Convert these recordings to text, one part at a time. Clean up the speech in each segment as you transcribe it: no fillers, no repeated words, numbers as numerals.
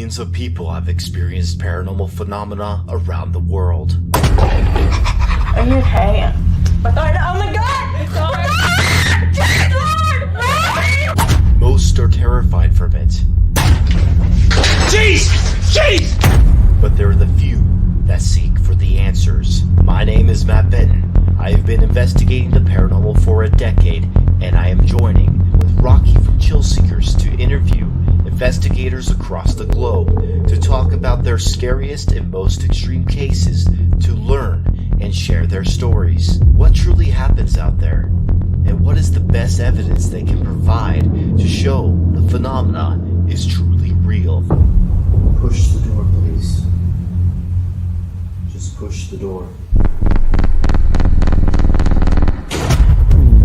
Millions of people have experienced paranormal phenomena around the world. Are you okay? Oh my god! Most are terrified from it. Jeez! But there are the few that seek for the answers. My name is Matt Benton. I have been investigating the paranormal for a decade, and I am joining with Rocky from Chill Seekers to interview investigators across the globe to talk about their scariest and most extreme cases, to learn and share their stories. What truly happens out there, and what is the best evidence they can provide to show the phenomena is truly real. Push the door, please. Just push the door.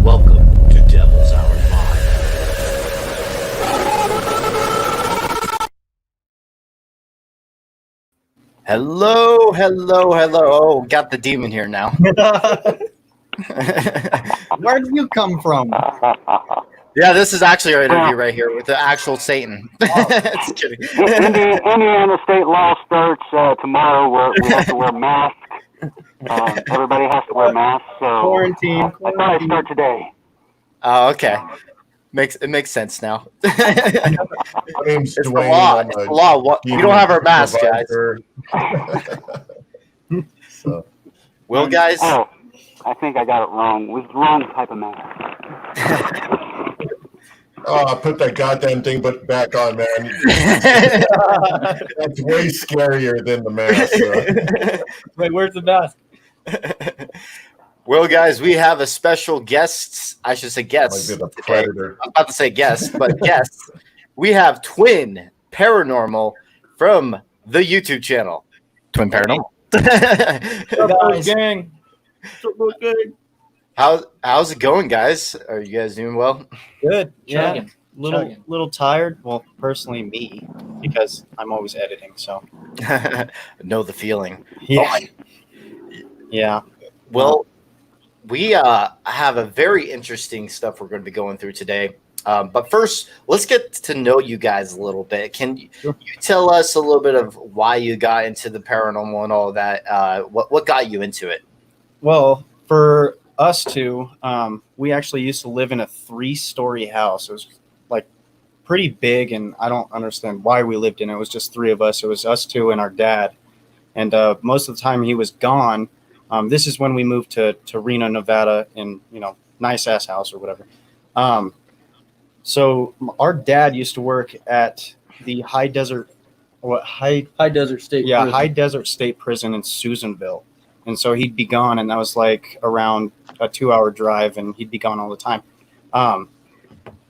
Welcome to Devil's Hour Live. Hello. Oh, got the demon here now. Where did you come from? Yeah, this is actually our interview right here with the actual Satan. Just kidding. Indiana state law starts tomorrow where we have to wear masks. Everybody has to wear masks. So Quarantine. I thought I'd start today. Oh, okay. It makes sense now. It's the law. It's the law. We don't have our masks, guys. So. Well, guys. Oh, I think I got it wrong. It was the wrong type of mask. Oh, put that goddamn thing back on, man. That's way scarier than the mask. Wait, where's the mask? Well, guys, we have a special guest. I should say guests. Like the Predator. I'm about to say guests, but guests. We have Twin Paranormal from the YouTube channel. Twin Paranormal. Guys. Gang. How's it going, guys? Are you guys doing well? Good. Yeah. Chugging. Little tired. Well, personally, me, because I'm always editing. So. Know the feeling. Yeah. Yeah. Well, we have a very interesting stuff we're going to be going through today. But first, let's get to know you guys a little bit. Can you tell us a little bit of why you got into the paranormal and all that? What got you into it? Well, for us two, we actually used to live in a 3-story house. It was like pretty big, and I don't understand why we lived in it. It was just 3 of us. It was us two and our dad. And most of the time he was gone. This is when we moved to Reno, Nevada, in nice ass house or whatever. So our dad used to work at the High Desert State Prison in Susanville. And so he'd be gone, and that was like around a 2-hour drive, and he'd be gone all the time.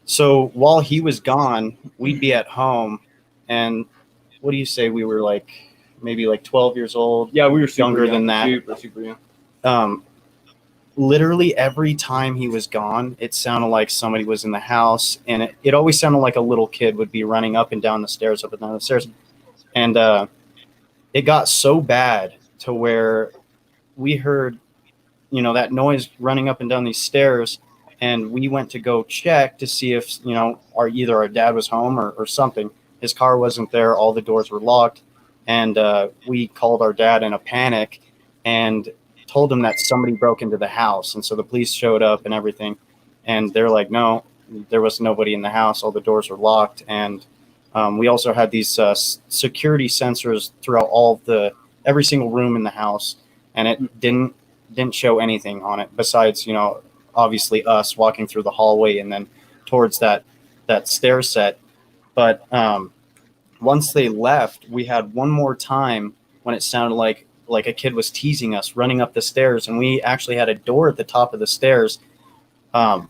So while he was gone, we'd be at home, and what do you say? We were like maybe like 12 years old. Yeah, we were younger than that. Super young. Literally every time he was gone, it sounded like somebody was in the house, and it always sounded like a little kid would be running up and down the stairs. And it got so bad to where we heard, that noise running up and down these stairs, and we went to go check to see if, either our dad was home or something. His car wasn't there. All the doors were locked. And we called our dad in a panic and told him that somebody broke into the house. And so the police showed up and everything. And they're like, no, there was nobody in the house. All the doors were locked. And we also had these security sensors throughout every single room in the house. And it didn't show anything on it besides, obviously us walking through the hallway and then towards that stair set. But once they left, we had one more time when it sounded like a kid was teasing us running up the stairs, and we actually had a door at the top of the stairs.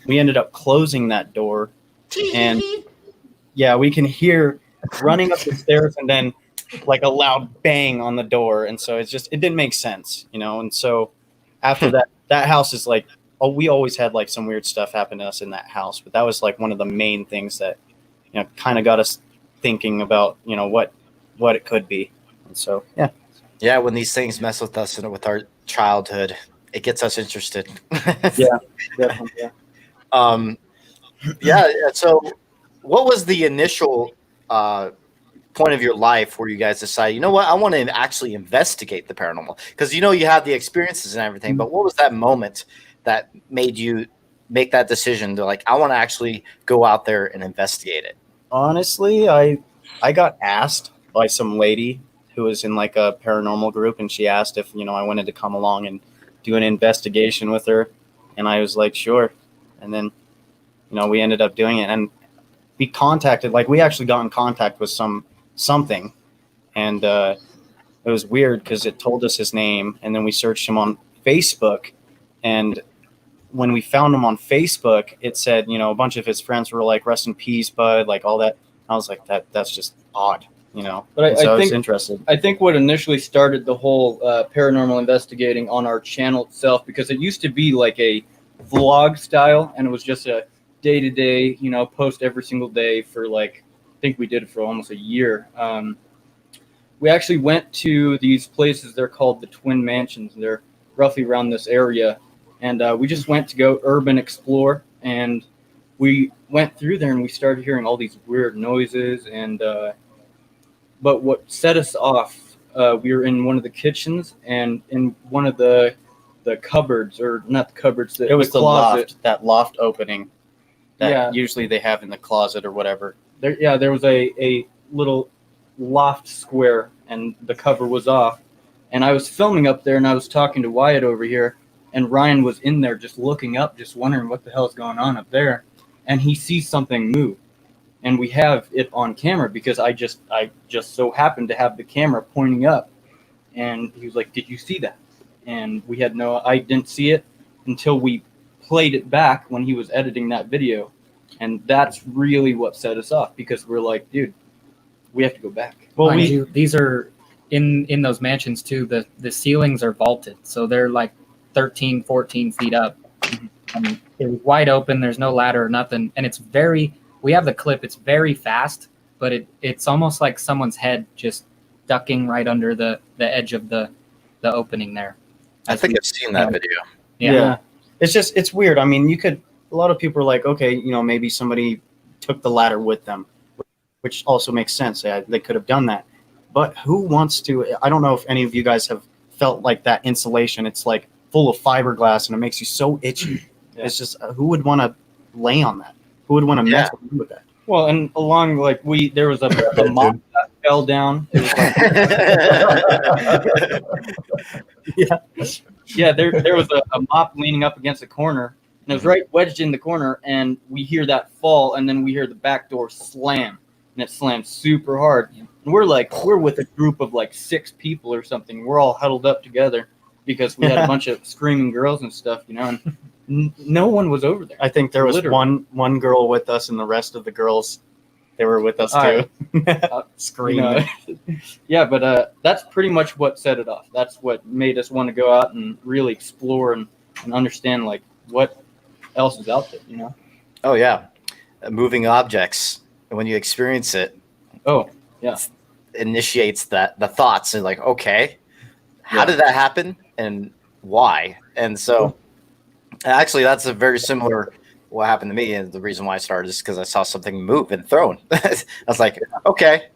We ended up closing that door, and yeah, we can hear running up the stairs and then like a loud bang on the door. And so it didn't make sense, and so after that house is like, we always had like some weird stuff happen to us in that house, but that was like one of the main things that kind of got us thinking about what it could be. And so yeah, when these things mess with us and with our childhood, it gets us interested. Yeah, definitely. Yeah. So what was the initial point of your life where you guys decide, you know what, I want to actually investigate the paranormal? Because you know you have the experiences and everything, but what was that moment that made you make that decision to like, I want to actually go out there and investigate it? Honestly, I got asked by some lady who was in like a paranormal group, and she asked if I wanted to come along and do an investigation with her, and I was like, sure. And then we ended up doing it, and we actually got in contact with something, and it was weird because it told us his name, and then we searched him on Facebook, and when we found him on Facebook, it said a bunch of his friends were like, rest in peace, bud, like all that. I was like, that's just odd. But so I was think interested. I think what initially started the whole paranormal investigating on our channel itself, because it used to be like a vlog style, and it was just a day-to-day, post every single day for like, I think we did it for almost a year. We actually went to these places. They're called the Twin Mansions. They're roughly around this area, and we just went to go urban explore, and we went through there and we started hearing all these weird noises, and but what set us off, we were in one of the kitchens, and in one of the cupboards, or not the cupboards, It was the closet. loft, that loft opening that Yeah. usually they have in the closet or whatever. There was a little loft square, and the cover was off. And I was filming up there, and I was talking to Wyatt over here, and Ryan was in there just looking up, just wondering what the hell's going on up there. And he sees something move. And we have it on camera because I just so happened to have the camera pointing up. And he was like, "Did you see that?" And I didn't see it until we played it back when he was editing that video. And that's really what set us off, because we're like, dude, we have to go back. Well, Mind you, these are in those mansions too. The ceilings are vaulted, so they're like 13, 14 feet up. And it was wide open. There's no ladder or nothing, and we have the clip. It's very fast, but it's almost like someone's head just ducking right under the edge of the opening there. I think I've seen that video. Yeah. It's weird. I mean, a lot of people are like, okay, maybe somebody took the ladder with them, which also makes sense. They could have done that. But who wants to? I don't know if any of you guys have felt like that insulation. It's like full of fiberglass, and it makes you so itchy. Yeah. It's just, who would want to lay on that? Who would want to mess with that? Well, and along there was a mop that fell down. It was like, there was a mop leaning up against the corner, and it was right wedged in the corner, and we hear that fall, and then we hear the back door slam, and it slammed super hard. And we're with a group of like 6 people or something. We're all huddled up together because we had a bunch of screaming girls and stuff, and no one was over there. I think there was one girl with us, and the rest of the girls, they were with us too. Screaming. Yeah, but that's pretty much what set it off. That's what made us want to go out and really explore and understand like what else is out there, Oh yeah, moving objects. When you experience it, initiates the thoughts, and like, okay, how did that happen and why? And so actually that's a very similar what happened to me, and the reason why I started is because I saw something move and thrown. I was like, okay,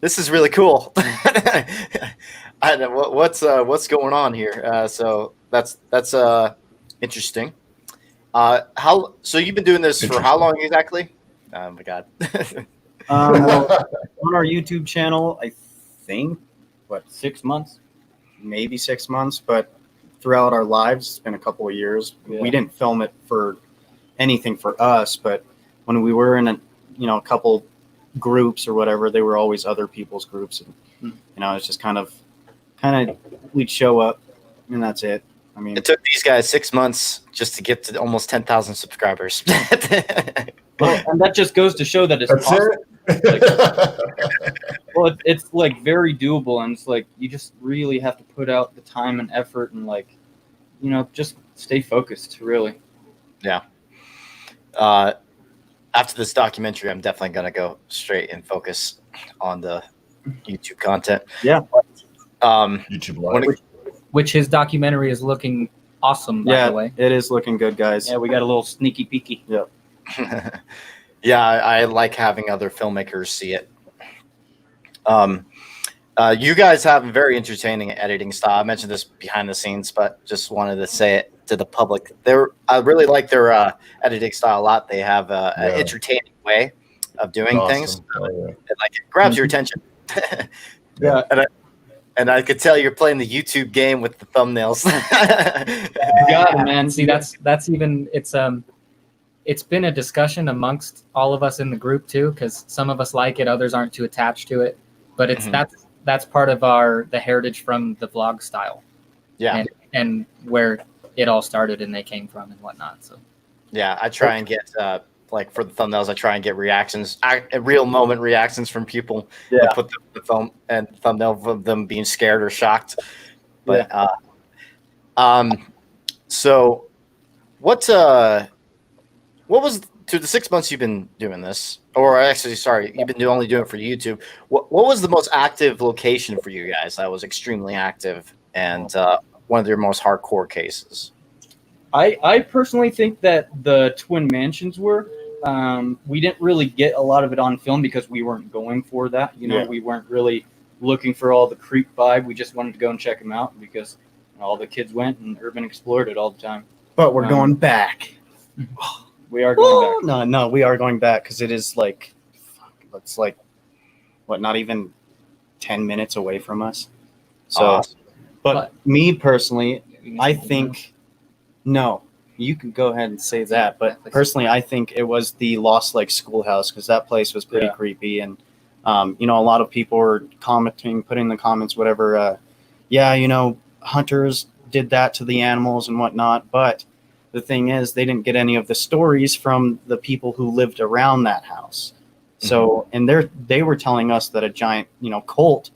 this is really cool. I don't know what's going on here. So that's interesting. So you've been doing this for how long exactly? Oh my god. On our YouTube channel, I think 6 months, maybe 6 months, but throughout our lives, it's been a couple of years. Yeah. We didn't film it for anything for us, but when we were in a couple groups or whatever, they were always other people's groups, and it's just kind of we'd show up, and that's it. I mean, it took these guys 6 months just to get to almost 10,000 subscribers. Well, and that just goes to show that it's possible. Well, it's like very doable, and it's like you just really have to put out the time and effort, and just stay focused, really. Yeah. After this documentary, I'm definitely gonna go straight and focus on the YouTube content. Yeah. YouTube Live. Which his documentary is looking awesome, by the way. It is looking good, guys. Yeah, we got a little sneaky peeky. Yep. Yeah, I like having other filmmakers see it. You guys have a very entertaining editing style. I mentioned this behind the scenes, but just wanted to say it to the public. I really like their editing style a lot. They have an entertaining way of doing things. And, like, it grabs your attention. Yeah. And I could tell you're playing the YouTube game with the thumbnails. Yeah, man. See, that's even it's been a discussion amongst all of us in the group too, because some of us like it, others aren't too attached to it. But it's that's part of the heritage from the vlog style. Yeah. And where it all started and they came from and whatnot. So yeah, I try and get like for the thumbnails, I try and get reactions, real moment reactions from people. Yeah. I put the thumbnail of them being scared or shocked. But so what was through the 6 months you've been doing this, or actually, sorry, you've been only doing it for YouTube. What was the most active location for you guys that was extremely active and one of your most hardcore cases? I personally think that the Twin Mansions were. We didn't really get a lot of it on film because we weren't going for that. We weren't really looking for all the creep vibe. We just wanted to go and check them out because all the kids went and urban explored it all the time. But we're going back. We are going back. No, we are going back because it is like, it's like, what, not even 10 minutes away from us. So, but me personally, I think, no, you can go ahead and say that. But personally, I think it was the Lost Lake Schoolhouse because that place was pretty creepy. And, a lot of people were commenting, putting in the comments, whatever. Hunters did that to the animals and whatnot. But the thing is, they didn't get any of the stories from the people who lived around that house. So, and they were telling us that a giant, cult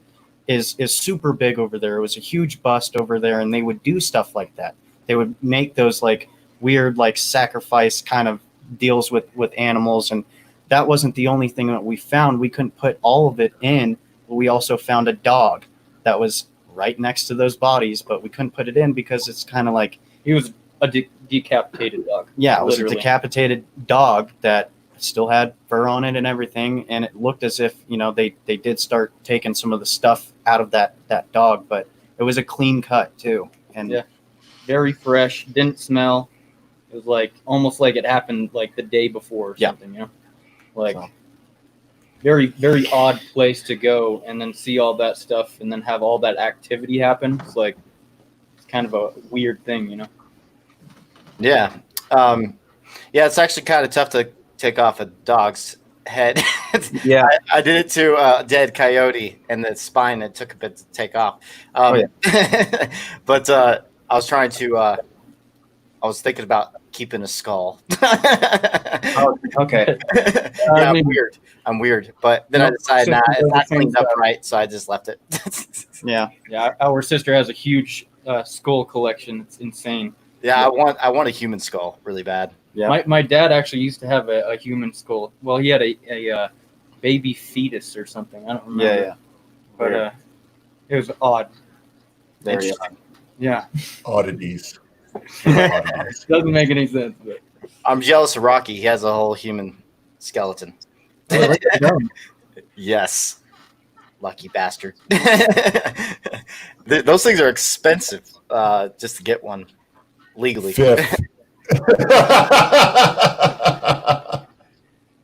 is super big over there. It was a huge bust over there, and they would do stuff like that. They would make those like weird, like sacrifice kind of deals with animals. And that wasn't the only thing that we found. We couldn't put all of it in. We also found a dog that was right next to those bodies, but we couldn't put it in because it's kind of like, he was a decapitated dog. Yeah, it was a decapitated dog that still had fur on it and everything, and it looked as if they did start taking some of the stuff out of that dog, but it was a clean cut too, and very fresh, didn't smell. It was like almost like it happened like the day before or something. Very, very odd place to go and then see all that stuff and then have all that activity happen. It's kind of a weird thing, Yeah. It's actually kind of tough to take off a dog's head. Yeah. I did it to a dead coyote, and the spine, it took a bit to take off. But I was trying to, I was thinking about keeping a skull. Okay. I'm weird. But then I decided, it's not cleaned up right, so I just left it. Yeah. Our sister has a huge skull collection. It's insane. Yeah, I want a human skull really bad. Yeah. My dad actually used to have a human skull. Well, he had a baby fetus or something. I don't remember. Yeah. But it was odd. Very odd. Yeah. Oddities. Doesn't make any sense. But. I'm jealous of Rocky. He has a whole human skeleton. Yes. Lucky bastard. Those things are expensive just to get one legally. Fifth.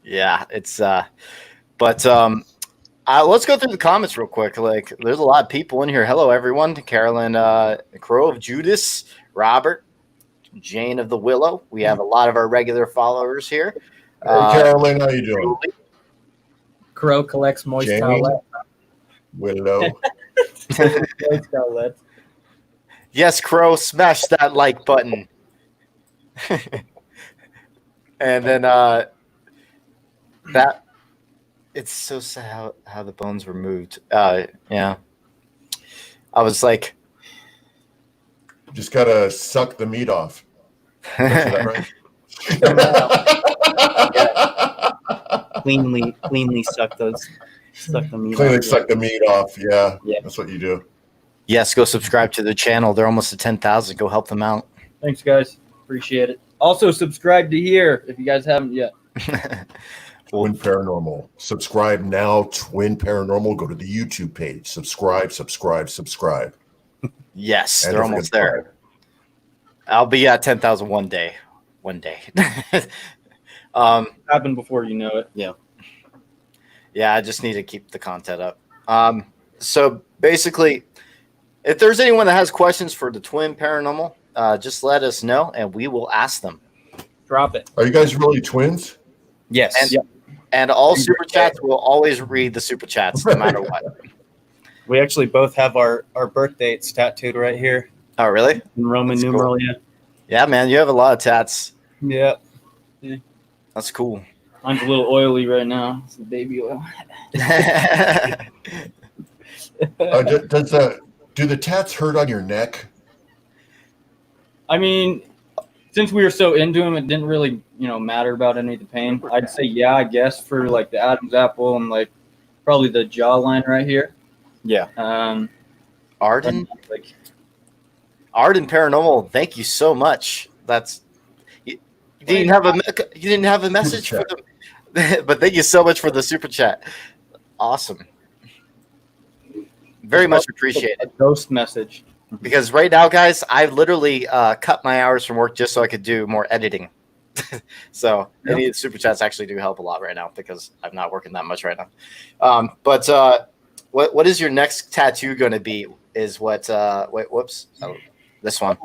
Yeah, it's but let's go through the comments real quick. Like, there's a lot of people in here. Hello, everyone. Carolyn Crow of Judas, Robert, Jane of the Willow. We have a lot of our regular followers here. Hey, Carolyn, how you doing? Crow collects moist Jamie? towelette. Willow. Moist towelette. Yes, Crow, smash that like button. And then that it's so sad how the bones were moved. Yeah. I was like, Just gotta suck the meat off. Is that right? Cleanly suck the meat Clearly off. suck the meat off. Yeah, Yeah. that's what you do. yes, go subscribe to their channel. They're almost at 10,000. Go help them out. Thanks, guys. Appreciate it. Also, subscribe to here if you guys haven't yet. Twin Paranormal. Subscribe now, Twin Paranormal. Go to the YouTube page. Subscribe. Yes, And they're don't almost forget there. I'll be at 10,000 one day. Happen before you know it. Yeah, I just need to keep the content up. So basically, if there's anyone that has questions for the Twin Paranormal, just let us know and we will ask them. Drop it. Are you guys really twins? Yes. And all super chats will always read the super chats no matter what. We actually both have our birth dates tattooed right here Oh, really? in Roman That's numeral. cool. Yeah, man, you have a lot of tats. Yeah. That's cool. Mine's a little oily right now. It's the baby oil. Do the tats hurt on your neck? I mean, since we were so into him, it didn't really, matter about any of the pain. I'd say, yeah, I guess for like the Adam's apple and like probably the jawline right here. Yeah. Arden like Paranormal, thank you so much. You didn't have a message for them, but thank you so much for the super chat. Awesome. Very much appreciated. a ghost message. Because right now, guys, I literally cut my hours from work just so I could do more editing. So any of the super chats actually do help a lot right now because I'm not working that much right now. But what is your next tattoo going to be? Is what? Whoops. Oh, this one.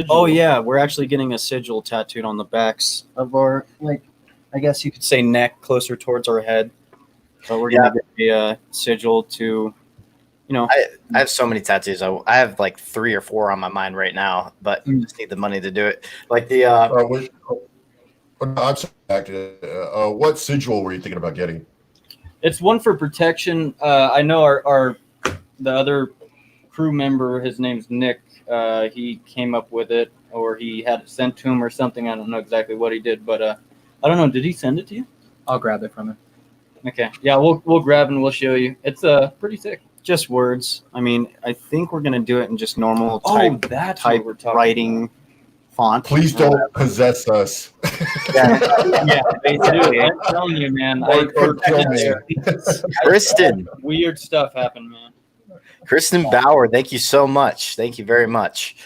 Oh yeah, we're actually getting a sigil tattooed on the backs of our, I guess you could say, neck, closer towards our head. So we're gonna get a sigil to, I have so many tattoos. I have like 3 or 4 on my mind right now, but I just need the money to do it. Like the I'm sorry, what sigil were you thinking about getting? It's one for protection. I know the other crew member, his name's Nick. He came up with it, or he had it sent to him or something. I don't know exactly what he did, but I don't know. Did he send it to you? I'll grab it from him. Okay. Yeah, we'll grab and we'll show you. It's pretty sick. just words. I mean, I think we're gonna do it in just normal that's type what we're talking writing font. Please don't possess us. yeah, basically. I'm telling you, man. Or kill me. Kristen. Weird stuff happened, man. Kristen Bauer, thank you so much. Thank you very much.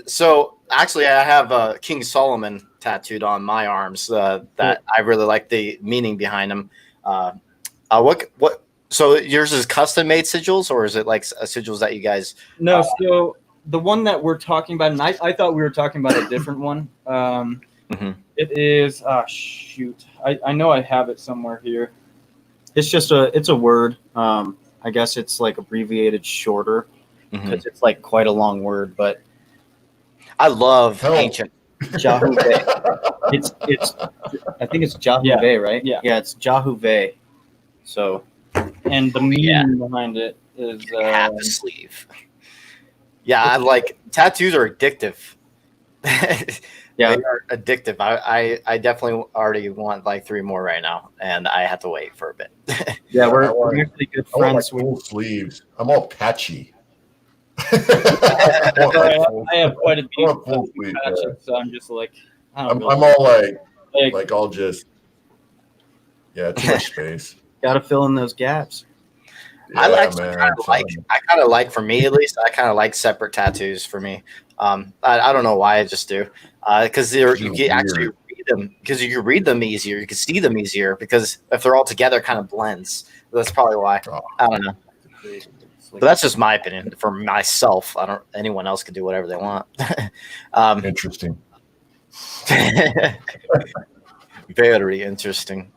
So actually, I have King Solomon tattooed on my arms. That I really like the meaning behind them. What? So yours is custom made sigils, or is it like sigils that you guys? No, so the one that we're talking about, and I thought we were talking about a different one. It is. Shoot, I know I have it somewhere here. It's just a word. I guess it's like abbreviated shorter because it's like quite a long word, but I love ancient. Jahuve. it's I think it's Jahuve, right? Yeah, it's Jahuve. So, and the meaning behind it is half a sleeve. Yeah, I like tattoos are addictive. Yeah, they are addictive. I definitely already want like 3 more right now, and I have to wait for a bit. yeah, we're actually good I want friends. my full sleeves. I'm all patchy. I have quite a few full sleeve, patches, so I'm just like, I'm all like I'll just too much space. Got to fill in those gaps. I man, kind of like for me at least. I kind of like separate tattoos for me. I don't know why, I just do. Because you can actually read them. Because you can read them easier. You can see them easier. Because if they're all together, it kind of blends. That's probably why. I don't know. But that's just my opinion. For myself, anyone else can do whatever they want. Interesting. Very interesting.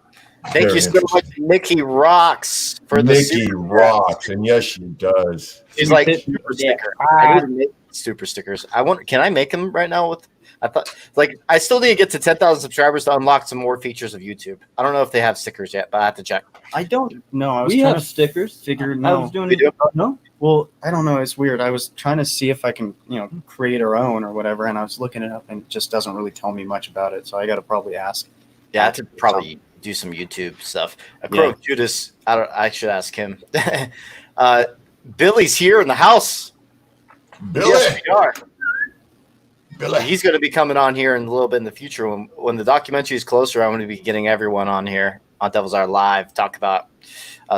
Thank you so much, Nikki Rocks, for the Nikki Rocks, and yes, she does. She's like super sticker. I need to make super stickers. Can I make them right now? I still need to get to 10,000 subscribers to unlock some more features of YouTube. I don't know if they have stickers yet, but I have to check. I don't know. I was we trying have to stickers. figure. I No, was doing We do? no. well, I don't know. It's weird. I was trying to see if I can, create our own or whatever, and I was looking it up, and it just doesn't really tell me much about it. So I got to probably ask. Yeah, I have to probably do some YouTube stuff. Crow Judas, I should ask him. Billy's here in the house. Billy, Yes, we are. Billy. He's going to be coming on here in a little bit in the future. When the documentary is closer, I'm going to be getting everyone on here on Devil's Hour Live, talk about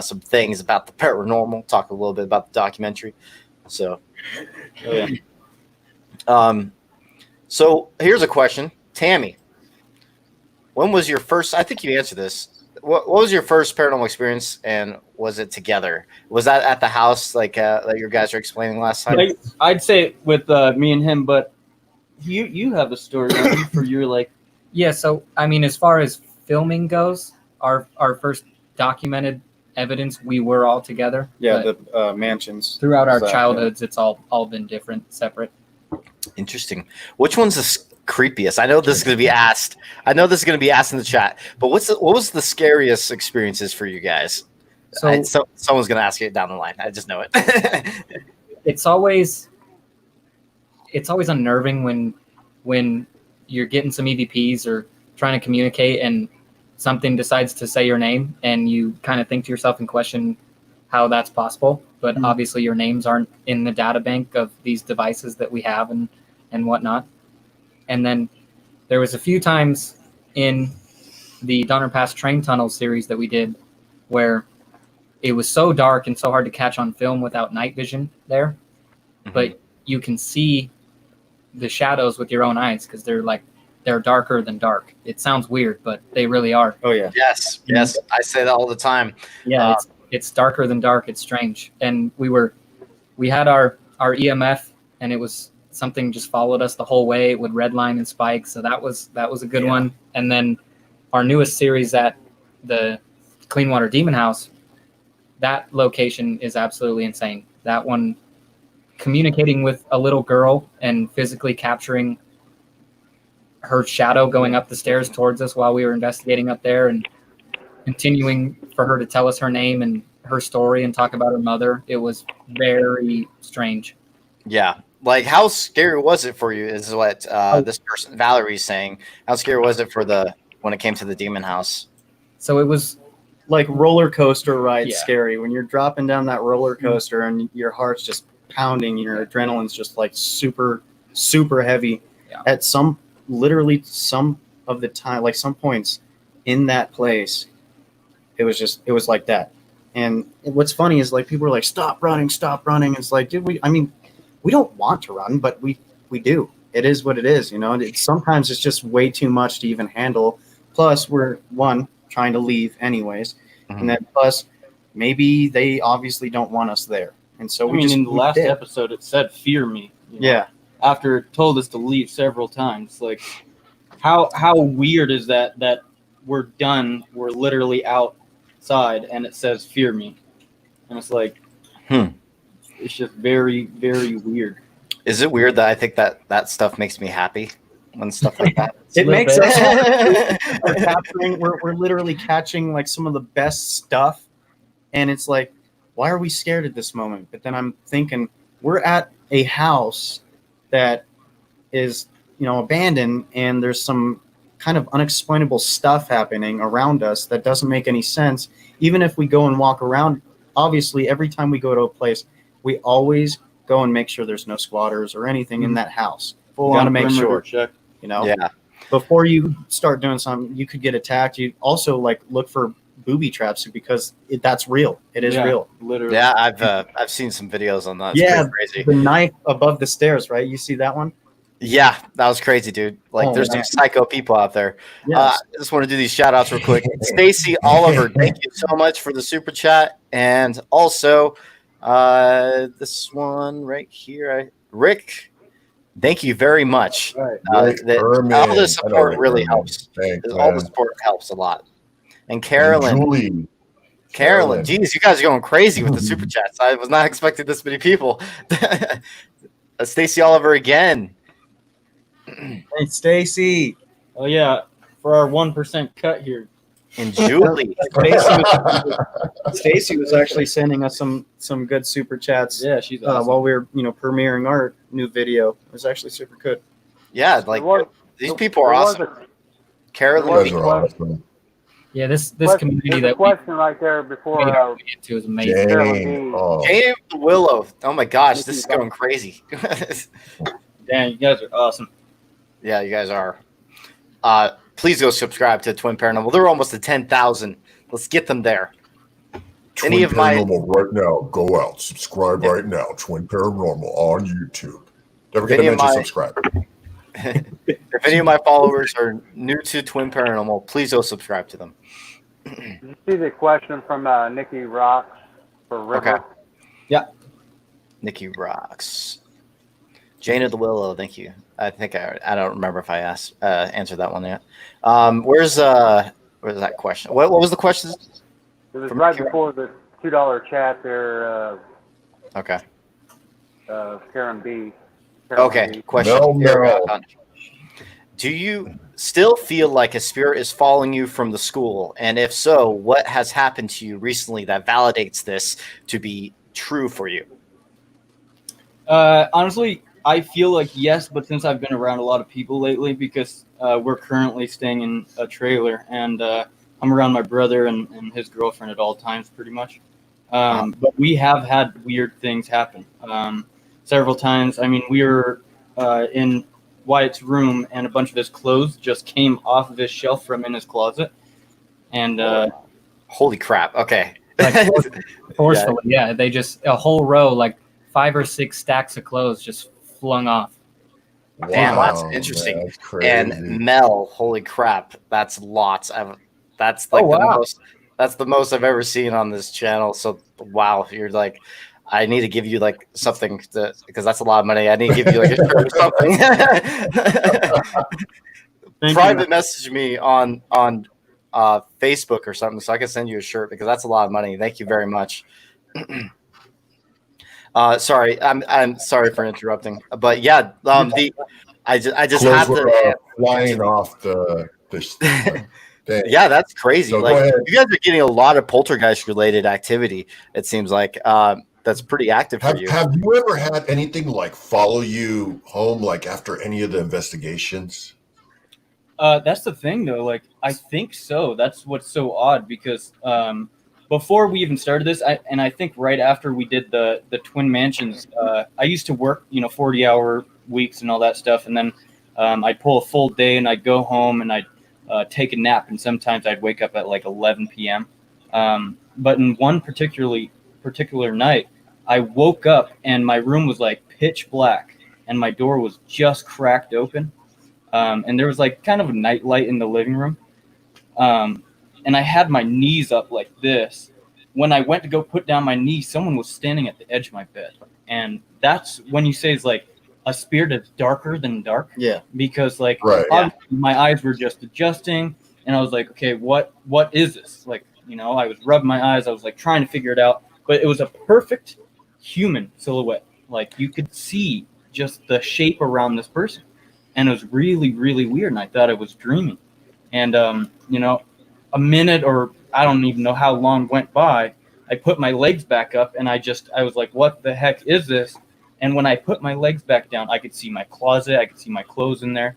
some things about the paranormal, talk a little bit about the documentary. So, so here's a question, Tammy. When was your first? I think you answered this. What was your first paranormal experience, and was it together? Was that at the house, like that your guys were explaining last time? I'd say with me and him, but you have a story for your like. Yeah, so I mean, as far as filming goes, our first documented evidence, we were all together. Yeah, but the mansions. throughout our childhoods, it's all been different, separate. Interesting. Which one's the creepiest? I know this is going to be asked. I know this is going to be asked in the chat. But what was the scariest experiences for you guys? So someone's going to ask it down the line. I just know it. it's always unnerving when you're getting some EVPs or trying to communicate and something decides to say your name and you kind of think to yourself and question how that's possible. But obviously your names aren't in the data bank of these devices that we have and whatnot. And then there was a few times in the Donner Pass train tunnel series that we did where it was so dark and so hard to catch on film without night vision there. Mm-hmm. But you can see the shadows with your own eyes because they're darker than dark. It sounds weird, but they really are. Oh yeah. Yes. I say that all the time. Yeah, it's darker than dark. It's strange. And we had our EMF, and it was something just followed us the whole way. It would redline and spike. So that was a good one. And then our newest series at the Clean Water Demon House, that location is absolutely insane. That one, communicating with a little girl and physically capturing her shadow going up the stairs towards us while we were investigating up there and continuing for her to tell us her name and her story and talk about her mother. It was very strange. Yeah. Like, how scary was it for you is what this person, Valerie's saying. How scary was it when it came to the demon house? So it was like roller coaster ride scary. When you're dropping down that roller coaster and your heart's just pounding, your adrenaline's just like super, super heavy. Yeah. At literally some of the time, like some points in that place, it was like that. And what's funny is like people are like, stop running. It's like, dude, we don't want to run, but we do. It is what it is, you know. And sometimes it's just way too much to even handle. Plus, we're trying to leave anyways, and then plus maybe they obviously don't want us there, and so in the last episode it said fear me. Yeah. After it told us to leave several times, like how weird is that we're done, we're literally outside, and it says fear me, and it's like, it's just very, very weird. Is it weird that I think that stuff makes me happy when stuff like that? It makes us we're literally catching like some of the best stuff, and it's like, why are we scared at this moment? But then I'm thinking we're at a house that is, abandoned, and there's some kind of unexplainable stuff happening around us that doesn't make any sense. Even if we go and walk around, obviously every time we go to a place, we always go and make sure there's no squatters or anything in that house. You got to make sure, check. Yeah. Before you start doing something, you could get attacked. You also look for booby traps because that's real. It is real. Literally. Yeah, I've seen some videos on that. It's pretty crazy. The knife above the stairs, right? You see that one? Yeah, that was crazy, dude. Like, there's some psycho people out there. Yes. I just want to do these shout outs real quick. Stacy Oliver, thank you so much for the super chat. And also, this one right here, Rick, thank you very much. Right. All the support really helps. All the support helps a lot. And Carolyn. Carolyn, geez, you guys are going crazy with the super chats. I was not expecting this many people. Stacy Oliver again. Hey, Stacy. Oh yeah, for our 1% cut here. And Julie. Stacy was actually sending us some good super chats. Yeah, she's awesome. While we were premiering our new video. It was actually super good. Yeah, these people are awesome. Carolyn. Awesome. Yeah, this community that question right there before we get into is amazing. Jane Willow. Oh my gosh, this is going crazy. Dan, you guys are awesome. Yeah, you guys are. Please go subscribe to Twin Paranormal. They're almost at 10,000. Let's get them there. Twin Any of my- Paranormal right now. Go out. Subscribe right now. Twin Paranormal on YouTube. Don't forget to mention subscribe. If any of my followers are new to Twin Paranormal, please go subscribe to them. Did you see the question from Nikki Rocks for River? Okay. Nikki Rocks. Jane of the Willow, thank you. I think I don't remember if I answered that one yet. Where's that question? What was the question? It was From right Nikki before the $2 chat there. Okay. Karen B. Okay. B. Question. No. Do you still feel like a spirit is following you from the school? And if so, what has happened to you recently that validates this to be true for you? Honestly, I feel like yes, but since I've been around a lot of people lately, because we're currently staying in a trailer, and I'm around my brother and his girlfriend at all times, pretty much. But we have had weird things happen several times. I mean, we were in Wyatt's room, and a bunch of his clothes just came off of his shelf from in his closet. And holy crap! Okay, like forcefully, yeah. They just a whole row, like 5 or 6 stacks of clothes, just flung off. Damn, that's interesting. Man, that's crazy. And Mel, holy crap, that's lots. That's like the most. That's the most I've ever seen on this channel. So wow, you're like, I need to give you like something because that's a lot of money. I need to give you like a shirt or something. Private message me on Facebook or something so I can send you a shirt because that's a lot of money. Thank you very much. Sorry, I'm sorry for interrupting, but yeah, I just have to flying off the thing. Yeah, that's crazy. So like you guys are getting a lot of poltergeist related activity. It seems like that's pretty active for you. Have you ever had anything like follow you home, like after any of the investigations? That's the thing, though. Like, I think so. That's what's so odd because before we even started this, I think right after we did the twin mansions, I used to work, 40-hour weeks and all that stuff, and then I'd pull a full day and I'd go home and I'd take a nap, and sometimes I'd wake up at like 11 p.m. But in one particular night, I woke up and my room was like pitch black, and my door was just cracked open, and there was like kind of a night light in the living room. And I had my knees up like this. When I went to go put down my knees, someone was standing at the edge of my bed. And that's when you say it's like a spirit that's darker than dark. Yeah. Because like Right. my eyes were just adjusting, and I was like, okay, what is this? Like, I was rubbing my eyes. I was like trying to figure it out. But it was a perfect human silhouette. Like you could see just the shape around this person. And it was really, really weird. And I thought I was dreaming. And, a minute or I don't even know how long went by. I put my legs back up and I was like, what the heck is this? And when I put my legs back down, I could see my closet. I could see my clothes in there.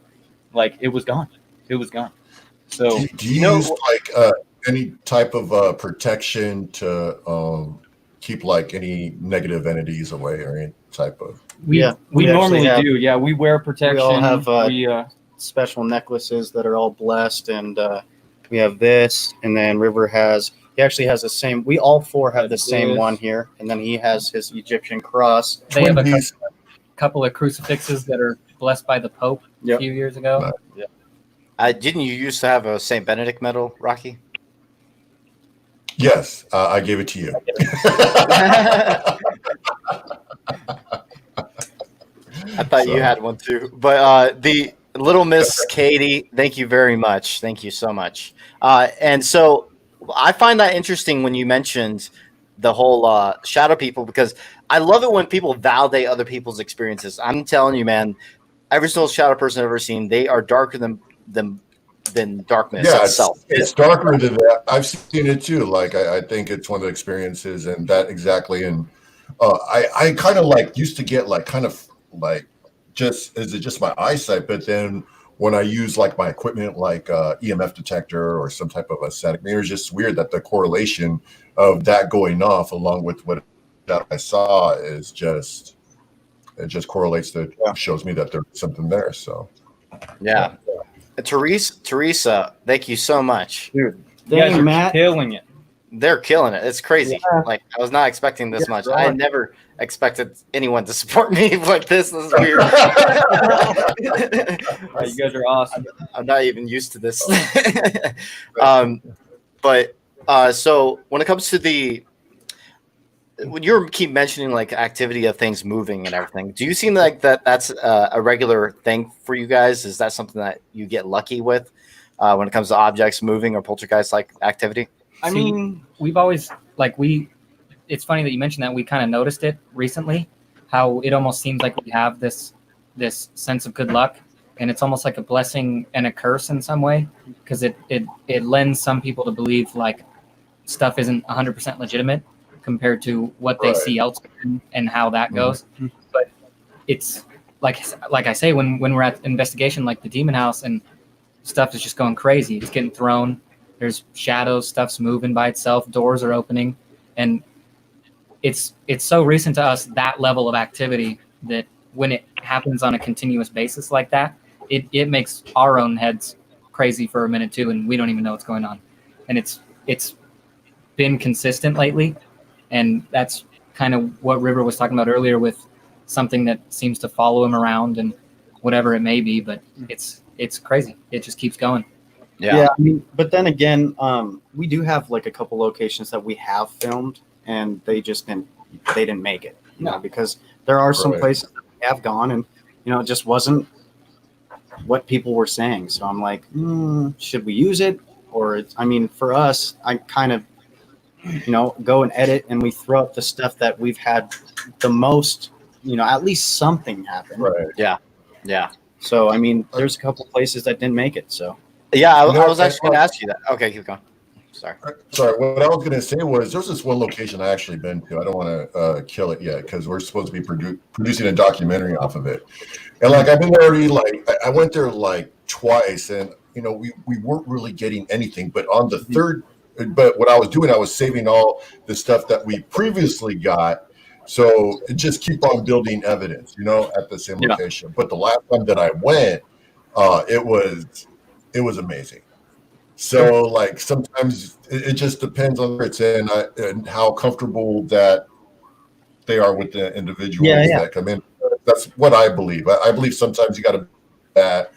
Like it was gone. It was gone. So do you use like any type of protection to keep like any negative entities away or any type of? We normally have, do. Yeah, we wear protection. We all have special necklaces that are all blessed, and we have this, and then River he actually has the same. We all 4 have the same one here, and then he has his Egyptian cross. They have a couple of crucifixes that are blessed by the Pope a few years ago. Didn't you used to have a St. Benedict medal, Rocky? Yes, I gave it to you. I thought you had one too. But the Little Miss Katie, thank you very much. Thank you so much. And so I find that interesting when you mentioned the whole shadow people, because I love it when people validate other people's experiences. I'm telling you, man, every single shadow person I've ever seen, they are darker than darkness itself. It's darker than that. I've seen it too. Like I think it's one of the experiences, and that exactly. And I kind of like used to get like kind of like is it just my eyesight? But then when I use like my equipment, like EMF detector or some type of a static meter, it's just weird that the correlation of that going off along with what that I saw is just correlates to shows me that there's something there. So Yeah. Teresa, thank you so much. Dude, you guys are Matt. killing it. They're killing it. It's crazy. Yeah. Like I was not expecting this Yeah, much. bro. I had never expected anyone to support me like this. This is weird. You guys are awesome. I'm not even used to this. But so when it comes to when you keep mentioning like activity of things moving and everything, do you seem like that's a regular thing for you guys? Is that something that you get lucky with when it comes to objects moving or poltergeist like activity? I mean, we've always it's funny that you mentioned that. We kind of noticed it recently, how it almost seems like we have this sense of good luck, and it's almost like a blessing and a curse in some way, because it lends some people to believe like stuff isn't 100% legitimate compared to what they see elsewhere and how that goes. But it's like I say, when we're at investigation, like the demon house, and stuff is just going crazy. It's getting thrown. There's shadows, stuff's moving by itself, doors are opening, and it's so recent to us, that level of activity, that when it happens on a continuous basis like that, it makes our own heads crazy for a minute too, and we don't even know what's going on. And it's been consistent lately, and that's kind of what River was talking about earlier, with something that seems to follow him around and whatever it may be, but it's crazy. It just keeps going. Yeah, I mean, but then again, we do have like a couple locations that we have filmed, and they didn't make it, you know, because there are some places that we have gone, and you know, it just wasn't what people were saying. So I'm like, should we use it? Or I mean, for us, I kind of, you know, go and edit, and we throw up the stuff that we've had the most, you know, at least something happen. Right. Yeah. So I mean, there's a couple places that didn't make it. So. Yeah, I was actually going to ask you that. Okay, keep going. Sorry. What I was going to say was there's this one location I actually been to. I don't want to kill it yet because we're supposed to be producing a documentary off of it. And like I've been there already. Like I went there like twice, and you know we weren't really getting anything. But on the third, but what I was doing, I was saving all the stuff that we previously got. So it just keep on building evidence, you know, at the same location. But the last time that I went, it was amazing. So like sometimes it just depends on where it's in and how comfortable that they are with the individuals that come in. That's what I believe. I believe sometimes you got to that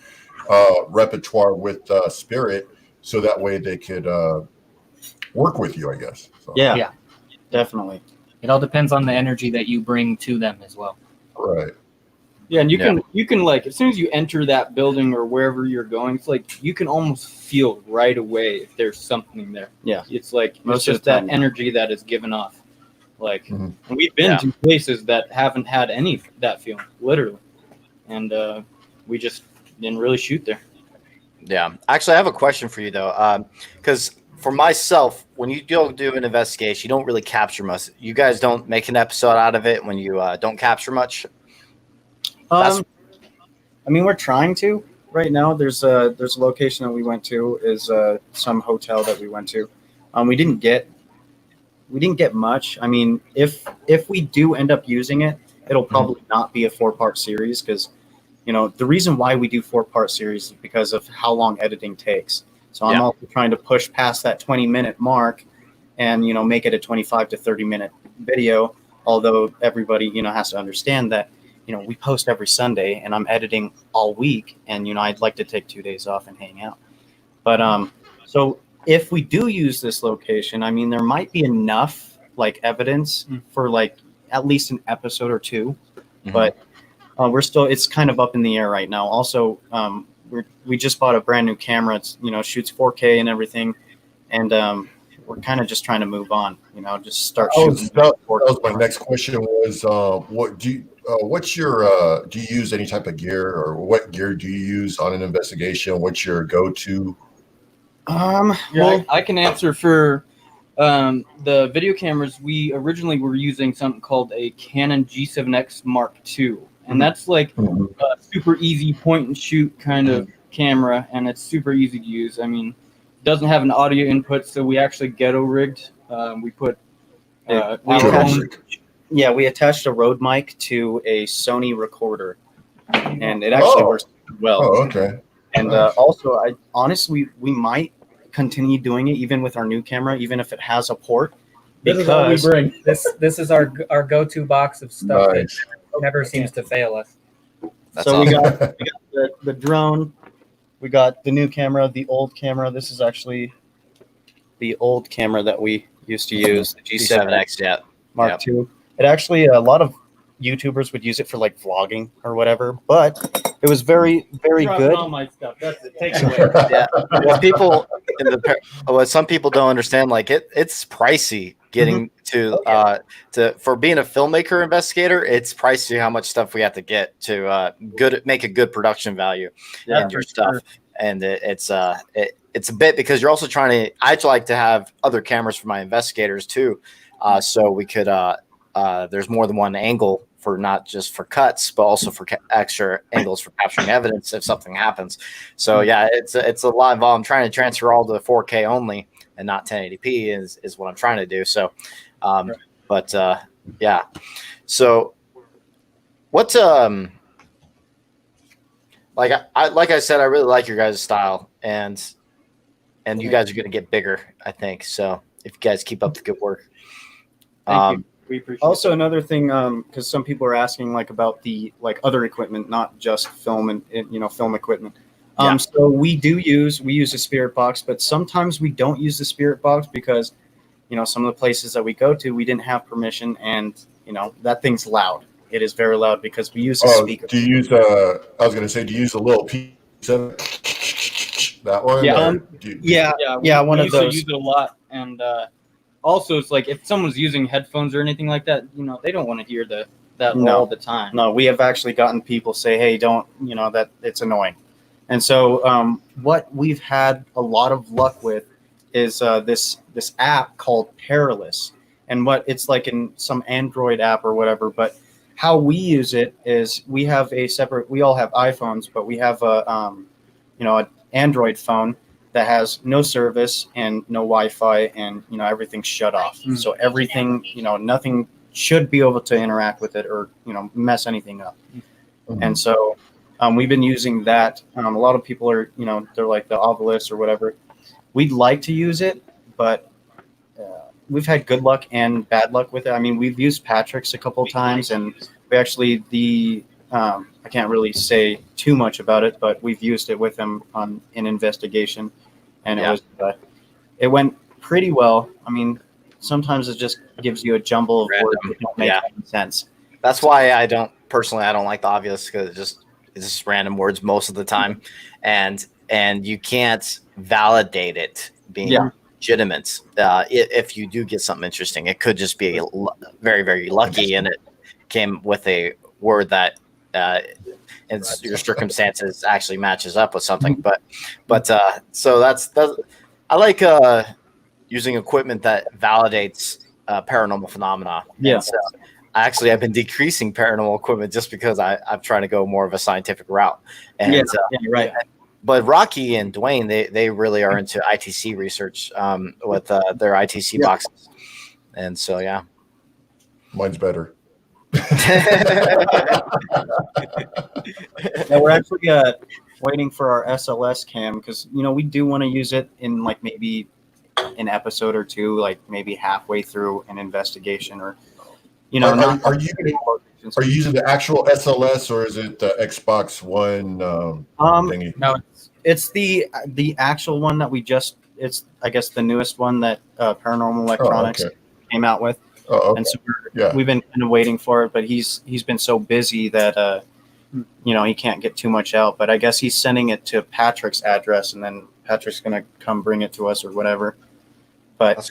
repertoire with spirit, so that way they could work with you, I guess. So. Yeah, definitely. It all depends on the energy that you bring to them as well. Right. Yeah, and you can like, as soon as you enter that building or wherever you're going, it's like you can almost feel right away if there's something there. Yeah, it's like most it's of just the that time, energy that is given off. Like, and we've been to places that haven't had any that feeling, literally, and we just didn't really shoot there. Yeah, actually, I have a question for you though, because for myself, when you do an investigation, you don't really capture much. You guys don't make an episode out of it when you don't capture much. I mean, we're trying to right now. There's a location that we went to, is some hotel that we went to. We didn't get much. I mean, if we do end up using it, it'll probably not be a 4-part series, because you know the reason why we do 4-part series is because of how long editing takes. So I'm also trying to push past that 20-minute mark, and you know, make it a 25 to 30-minute video. Although everybody, you know, has to understand that, you know, we post every Sunday, and I'm editing all week, and you know, I'd like to take 2 days off and hang out. But so if we do use this location, I mean, there might be enough like evidence for like at least an episode or two, but we're still, it's kind of up in the air right now. Also, we just bought a brand new camera. It's, you know, shoots 4K and everything, and we're kind of just trying to move on. You know, just start shooting. That was my next question. Was what do you? What's your? Do you use any type of gear, or what gear do you use on an investigation? What's your go-to? Well, I can answer for the video cameras. We originally were using something called a Canon G7X Mark II, and that's like a super easy point and shoot kind of camera, and it's super easy to use. I mean, it doesn't have an audio input, so we actually ghetto rigged. We put we attached a Rode mic to a Sony recorder, and it actually works well. Oh, okay. And Nice. also, I honestly we might continue doing it even with our new camera, even if it has a port. This is what we Because bring. This is our go-to box of stuff Nice. that never seems to fail us. That's so awesome. we got the drone, we got the new camera, the old camera. This is actually the old camera that we used to use, the G7X, yeah. Mark II. It actually, a lot of YouTubers would use it for like vlogging or whatever, but it was very, very Dropping good. all my stuff. That's it. Take it away. Yeah. Well, people in what some people don't understand, like it's pricey getting to for being a filmmaker investigator. It's pricey how much stuff we have to get to make a good production value in your stuff. And it's a bit because you're also trying to. I'd like to have other cameras for my investigators too, so we could. There's more than one angle for not just for cuts, but also for extra angles for capturing evidence if something happens. So yeah, it's a lot involved. I'm trying to transfer all to 4K only and not 1080p is what I'm trying to do. So, yeah. So what like I said, I really like your guys' style and you guys are going to get bigger, I think. So if you guys keep up the good work. Thank you. We appreciate Also, another thing, because some people are asking like about the like other equipment, not just film and film equipment. So we use a spirit box, but sometimes we don't use the spirit box because some of the places that we go to, we didn't have permission, and that thing's loud. It is very loud because we use a speaker. Do you use I was going to say, do you use a little piece of that one? Yeah, one we of used to those. use it a lot, and also it's like if someone's using headphones or anything like that, they don't want to hear that No. all the time. No, we have actually gotten people say, "Hey, don't," that it's annoying. And so, what we've had a lot of luck with is this app called Perilous, and what it's like in some Android app or whatever. But how we use it is we have a separate. We all have iPhones, but we have an Android phone that has no service and no Wi-Fi, and everything's shut off. So everything, nothing should be able to interact with it or mess anything up. And so we've been using that. A lot of people are they're like the Ovilus or whatever. We'd like to use it, but we've had good luck and bad luck with it. I mean, we've used Patrick's a couple of times, and we actually I can't really say too much about it, but we've used it with him on an investigation, and it went pretty well. I mean, sometimes it just gives you a jumble of words that don't make any sense. That's why I don't like the obvious, because it's just random words most of the time, and you can't validate it being legitimate. If you do get something interesting, it could just be very, very lucky, and it came with a word that in your circumstances actually matches up with something. But so that's I like using equipment that validates paranormal phenomena. Yeah. And so I've been decreasing paranormal equipment just because I'm trying to go more of a scientific route. And right. But Rocky and Dwayne, they really are into ITC research with their ITC boxes. And so, yeah. Mine's better. Now we're actually waiting for our SLS cam because we do want to use it in like maybe an episode or two, like maybe halfway through an investigation, or Are you using the actual SLS or is it the Xbox One thingy? No, it's the actual one that it's I guess the newest one that Paranormal Electronics came out with. And so we've been kind of waiting for it, but he's been so busy that he can't get too much out. But I guess he's sending it to Patrick's address, and then Patrick's gonna come bring it to us or whatever. But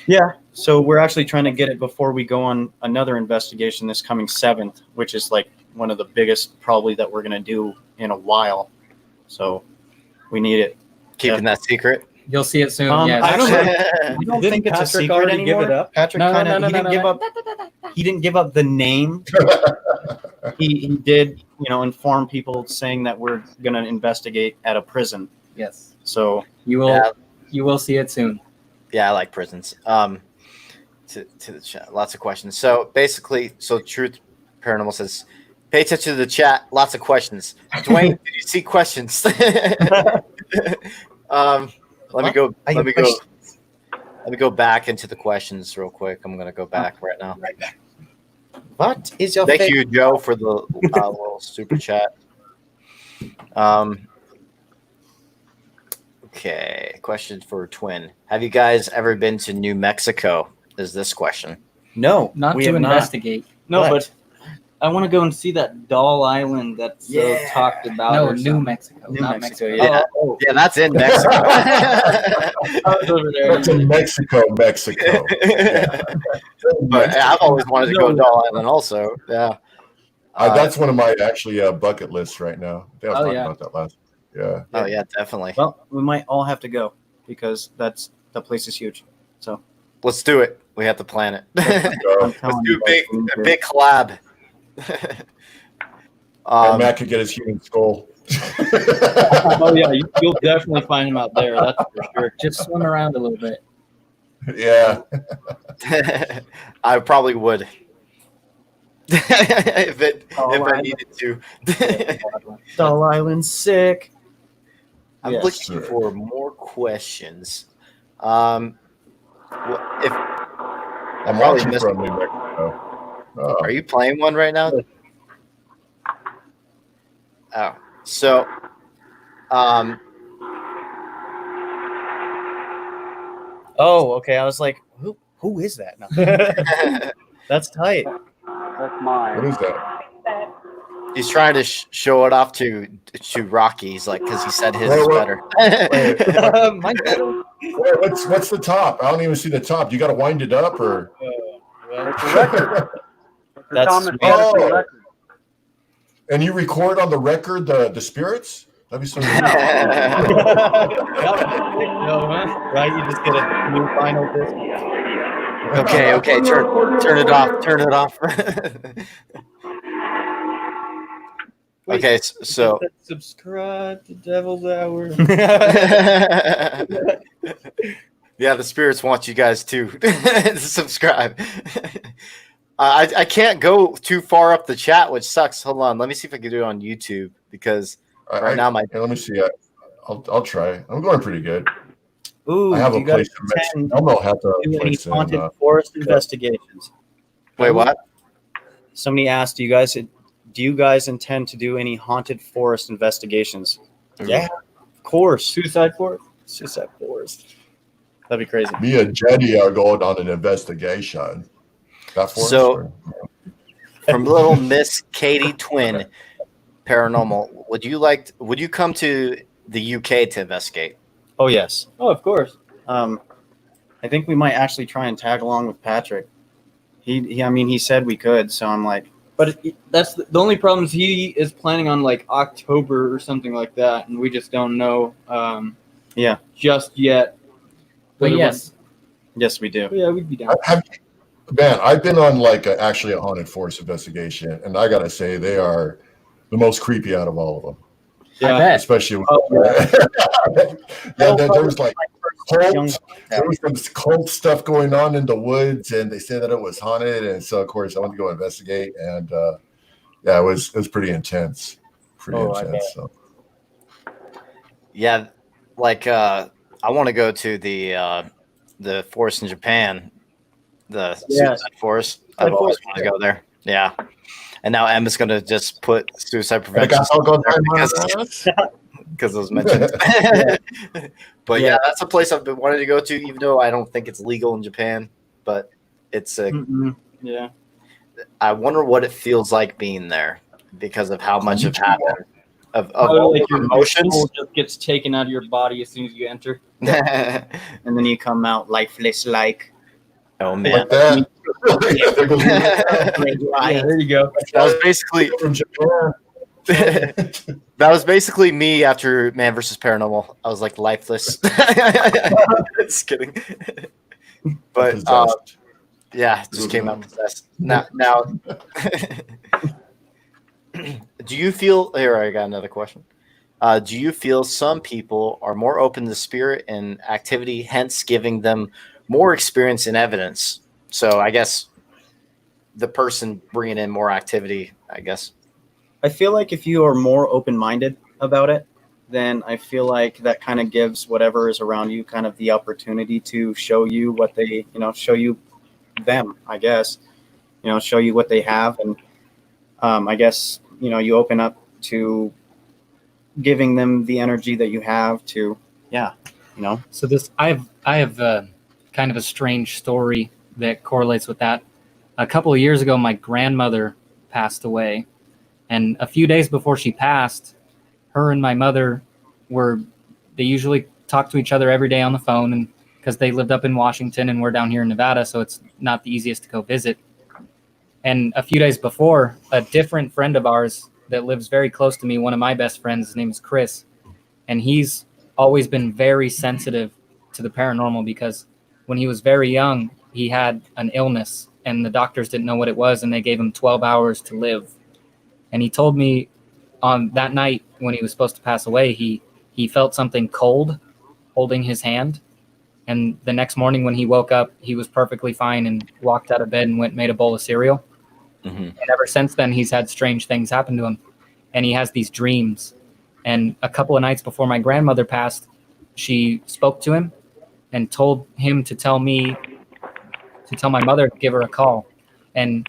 yeah, so we're actually trying to get it before we go on another investigation this coming 7th, which is like one of the biggest probably that we're gonna do in a while. So we need it. Keeping that secret. you'll see it soon. I Yes. don't think it's a Patrick secret already anymore. give it up? Patrick No, kind of no, he didn't no, give no. up. He didn't give up the name. He did, inform people saying that we're going to investigate at a prison. Yes. So You will see it soon. Yeah, I like prisons. To the chat, lots of questions. So basically, Truth Paranormal says, Pay attention to the chat. Lots of questions. Dwayne, did you see questions? Let me go. Let me go. Let me go back into the questions real quick. I'm gonna go back right now. What is your Thank you, Joe, for the little super chat. Okay, question for Twin. Have you guys ever been to New Mexico? Is this question? No, Not we to have investigate. No, What? but I want to go and see that Doll Island that's Yeah. talked about. No, or New something. Mexico. New not Mexico. Mexico. Yeah. Oh, Yeah, that's in Mexico. I was over there. That's in Mexico. But I've always wanted to go to Doll Island also. Yeah. That's one of my actually bucket lists right now. I think I was talking about that last. Yeah. Oh yeah, definitely. Well, we might all have to go because that place is huge. So Let's do it. We have to plan it. I'm Let's telling do you, a big collab. And Matt could get his human skull. Oh yeah, you'll definitely find him out there. That's for sure. Just swim around a little bit. Yeah. I probably would. if I needed to. Doll Island's sick. I'm Yes, looking for more questions. If I'm probably watching missed from one. New Mexico. Oh. Are you playing one right now? Oh, so, Oh, okay. I was like, who is that? No. That's tight. That's mine. What is that? he's trying to show it off to Rocky. He's like, because he said his is Wait, better. Mine's better. Wait, what's the top? I don't even see the top. You got to wind it up, or It's a record. It's a That's Thomas sweet. Edison Oh. record. and you record on the record the spirits. That'd be so. No, man. Right? You just get a new vinyl disc. Okay, turn it off. Turn it off. Wait, Okay, so subscribe to Devil's Hour. yeah, the spirits want you guys to subscribe. I can't go too far up the chat, which sucks. Hold on, let me see if I can do it on YouTube because right now my let me see. I'll try. I'm going pretty good. Ooh, I have do a you guys place in Mexico. intend I don't have to to do any place haunted in. forest investigations? wait. What? Somebody asked, do you guys intend to do any haunted forest investigations? Yeah, of course. Suicide Forest. Suicide forest. That'd be crazy. Me and Jenny are going on an investigation. That forest? So- From little Miss Katie Twin, Paranormal. Would you come to the UK to investigate? Oh yes. Oh, of course. I think we might actually try and tag along with Patrick. He said we could, so I'm like, But that's the only problem is he is planning on like October or something like that, and we just don't know. Just yet. But Whether yes, yes, we do. yeah, we'd be down. Man, I've been on actually a haunted forest investigation, and I gotta say they are the most creepy out of all of them. I bet. Especially with, Oh, there was like Young- cult, there was some cult stuff going on in the woods, and they said that it was haunted, and so of course I went to go investigate, and it was pretty intense, I bet. So. Yeah, I want to go to the forest in Japan, the suicide forest. I've always wanted to go there. Yeah, and now Emma's gonna just put suicide prevention because it was mentioned. But yeah, that's a place I've been wanting to go to, even though I don't think it's legal in Japan. But it's a. Yeah. I wonder what it feels like being there because of how much have happened. Of Like your emotions. soul just gets taken out of your body as soon as you enter. And then you come out lifeless, like. Oh man, Like that. Yeah, there you go. that was basically From Japan. that was basically me after Man vs. Paranormal. I was like lifeless. Just kidding. But Possessed. yeah, it just came out possessed. Now, do you feel? Here, I got another question. Do you feel some people are more open to spirit and activity, hence giving them more experience and evidence? So I guess the person bringing in more activity, I guess. I feel like if you are more open-minded about it, then I feel like that kind of gives whatever is around you kind of the opportunity to show you what they, show you them, I guess, show you what they have. And I guess, you open up to giving them the energy that you have to, So this, I have kind of a strange story that correlates with that. A couple of years ago, my grandmother passed away, and a few days before she passed, her and my mother they usually talk to each other every day on the phone, and because they lived up in Washington and we're down here in Nevada, so it's not the easiest to go visit. And a few days before, a different friend of ours that lives very close to me, one of my best friends, his name is Chris, and he's always been very sensitive to the paranormal because when he was very young, he had an illness and the doctors didn't know what it was, and they gave him 12 hours to live. And he told me on that night when he was supposed to pass away, he felt something cold holding his hand. And the next morning when he woke up, he was perfectly fine and walked out of bed and went and made a bowl of cereal. Mm-hmm. And ever since then, he's had strange things happen to him. And he has these dreams. And a couple of nights before my grandmother passed, she spoke to him and told him to tell my mother to give her a call. And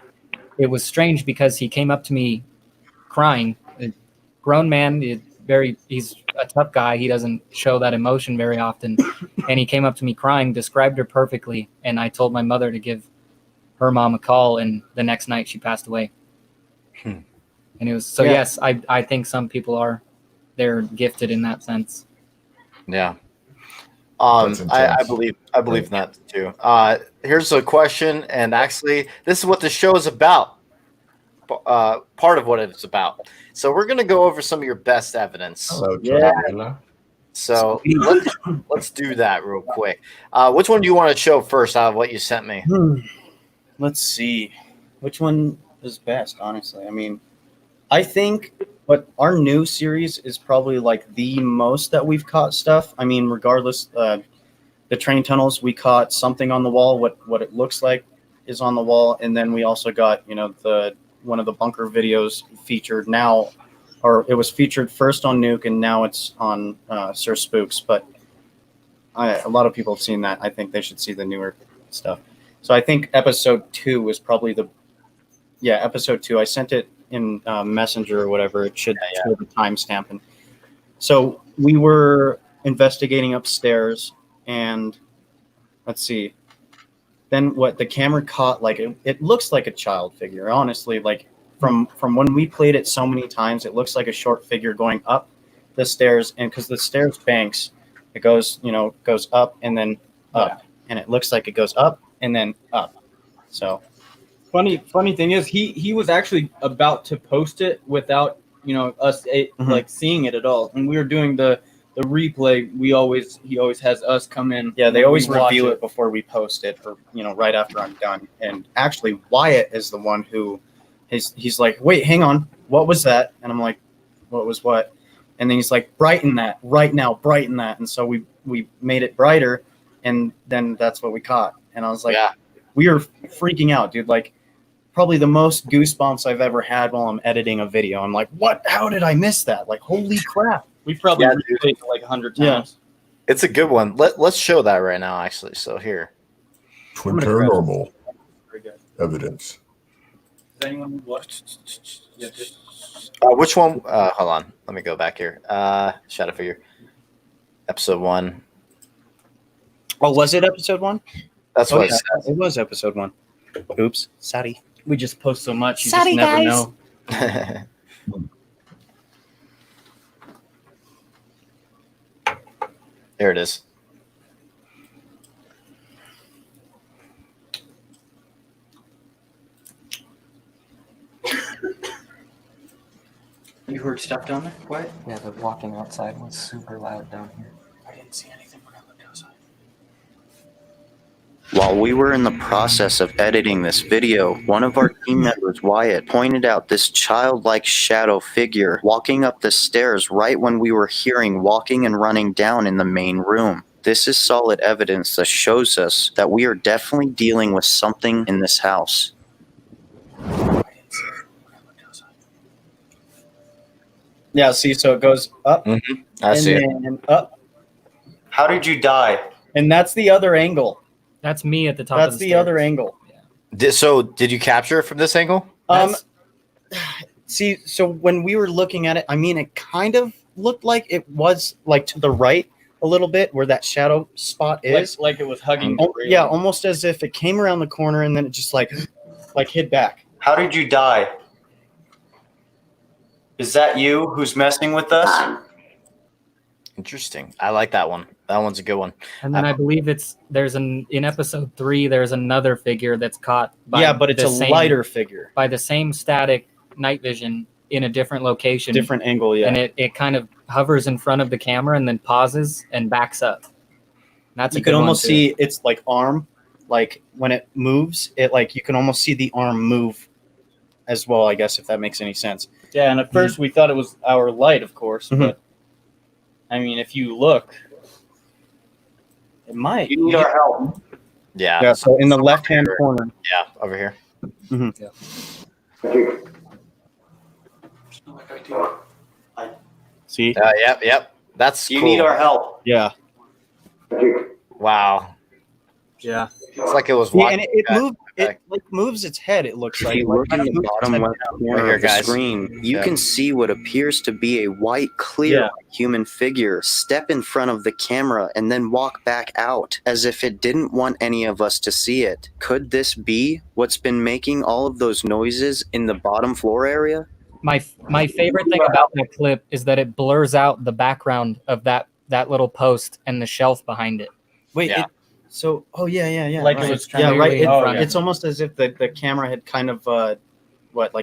it was strange because he came up to me crying. A grown man, he's a tough guy. He doesn't show that emotion very often. And he came up to me crying, described her perfectly. And I told my mother to give her mom a call, and the next night she passed away. And it was so, yes, I think some people they're gifted in that sense. Yeah. I believe in that too. Here's a question, and actually, this is what the show is about. Part of what it's about. So we're gonna go over some of your best evidence. Hello, Yeah. Jamila. So let's do that real quick. Which one do you want to show first out of what you sent me? Let's see. Which one is best, honestly? I mean, I think our new series is probably like the most that we've caught stuff. I mean, regardless, the train tunnels, we caught something on the wall. What it looks like is on the wall. And then we also got, one of the bunker videos featured now, or it was featured first on Nuke and now it's on Sir Spooks. But a lot of people have seen that. I think they should see the newer stuff. So I think episode 2 was probably episode 2. I sent it in Messenger or whatever. It should show the timestamp. And so we were investigating upstairs, and let's see. Then what the camera caught, like it looks like a child figure. Honestly, like from when we played it so many times, it looks like a short figure going up the stairs, and because the stairs banks, it goes up and then up, and it looks like it goes up and then up. So Funny thing is, he was actually about to post it without us like seeing it at all. When we were doing the replay, he always has us come in. Yeah, they always review it before we post it, or right after I'm done. And actually, Wyatt is the one who he's like, wait, hang on, what was that? And I'm like, what was what? And then he's like, brighten that right now, brighten that. And so we made it brighter, and then that's what we caught. And I was like, we were freaking out, dude. Like, probably the most goosebumps I've ever had while I'm editing a video. I'm like, what? How did I miss that? Like, holy crap. We probably replayed it like 100 times. It's a good one. Let's show that right now, actually. So here. Twin paranormal evidence. Does anyone watch? Which one? Hold on. Let me go back here. Shadow Figure. Episode 1. Oh, was it episode 1? That's what it says. It was episode 1. Oops. Sorry. We just post so much, you just never know. There it is. You heard stuff down there? What? Yeah, the walking outside was super loud down here. I didn't see anything when I looked outside. While we were in the process of editing this video, one of our team members, Wyatt, pointed out this childlike shadow figure walking up the stairs right when we were hearing walking and running down in the main room. This is solid evidence that shows us that we are definitely dealing with something in this house. Yeah, see, so it goes up I and see it. then up, How did you die? and that's the other angle. That's me at the top That's of the the stairs. other angle. So did you capture it from this angle? See, so when we were looking at it, I mean, it kind of looked like it was like to the right a little bit where that shadow spot is. Like it was hugging. the railing. Yeah, almost as if it came around the corner and then it just like hid back. How did you die? Is that you who's messing with us? Interesting. I like that one. That one's a good one. And then I believe in episode 3, there's another figure that's caught by Yeah, but it's the a same- lighter figure. by the same static night vision in a different location. Different angle, yeah. And it kind of hovers in front of the camera and then pauses and backs up. That's a You good can one, almost too. see its like arm, like when it moves, it like you can almost see the arm move as well, I guess, if that makes any sense. Yeah, and at first we thought it was our light, of course, Mhm. but I mean, if you look, it might. You need our help. Yeah. Yeah, so in the left-hand corner. Yeah, over here. See? Yep. That's You cool. need our help. Yeah. Wow. Yeah. It's like it was Yeah, watching. and it moved. It like moves its head. It looks If like. you look in the moves its bottom head left down. corner Right here, of the guys. screen, you Yeah. can see what appears to be a white, clear Yeah. human figure step in front of the camera and then walk back out as if it didn't want any of us to see it. Could this be what's been making all of those noises in the bottom floor area? My favorite thing about that clip is that it blurs out the background of that little post and the shelf behind it. Wait. Yeah. So, yeah. Like it right. was yeah, right. clearly in front of It's almost as if the camera had kind of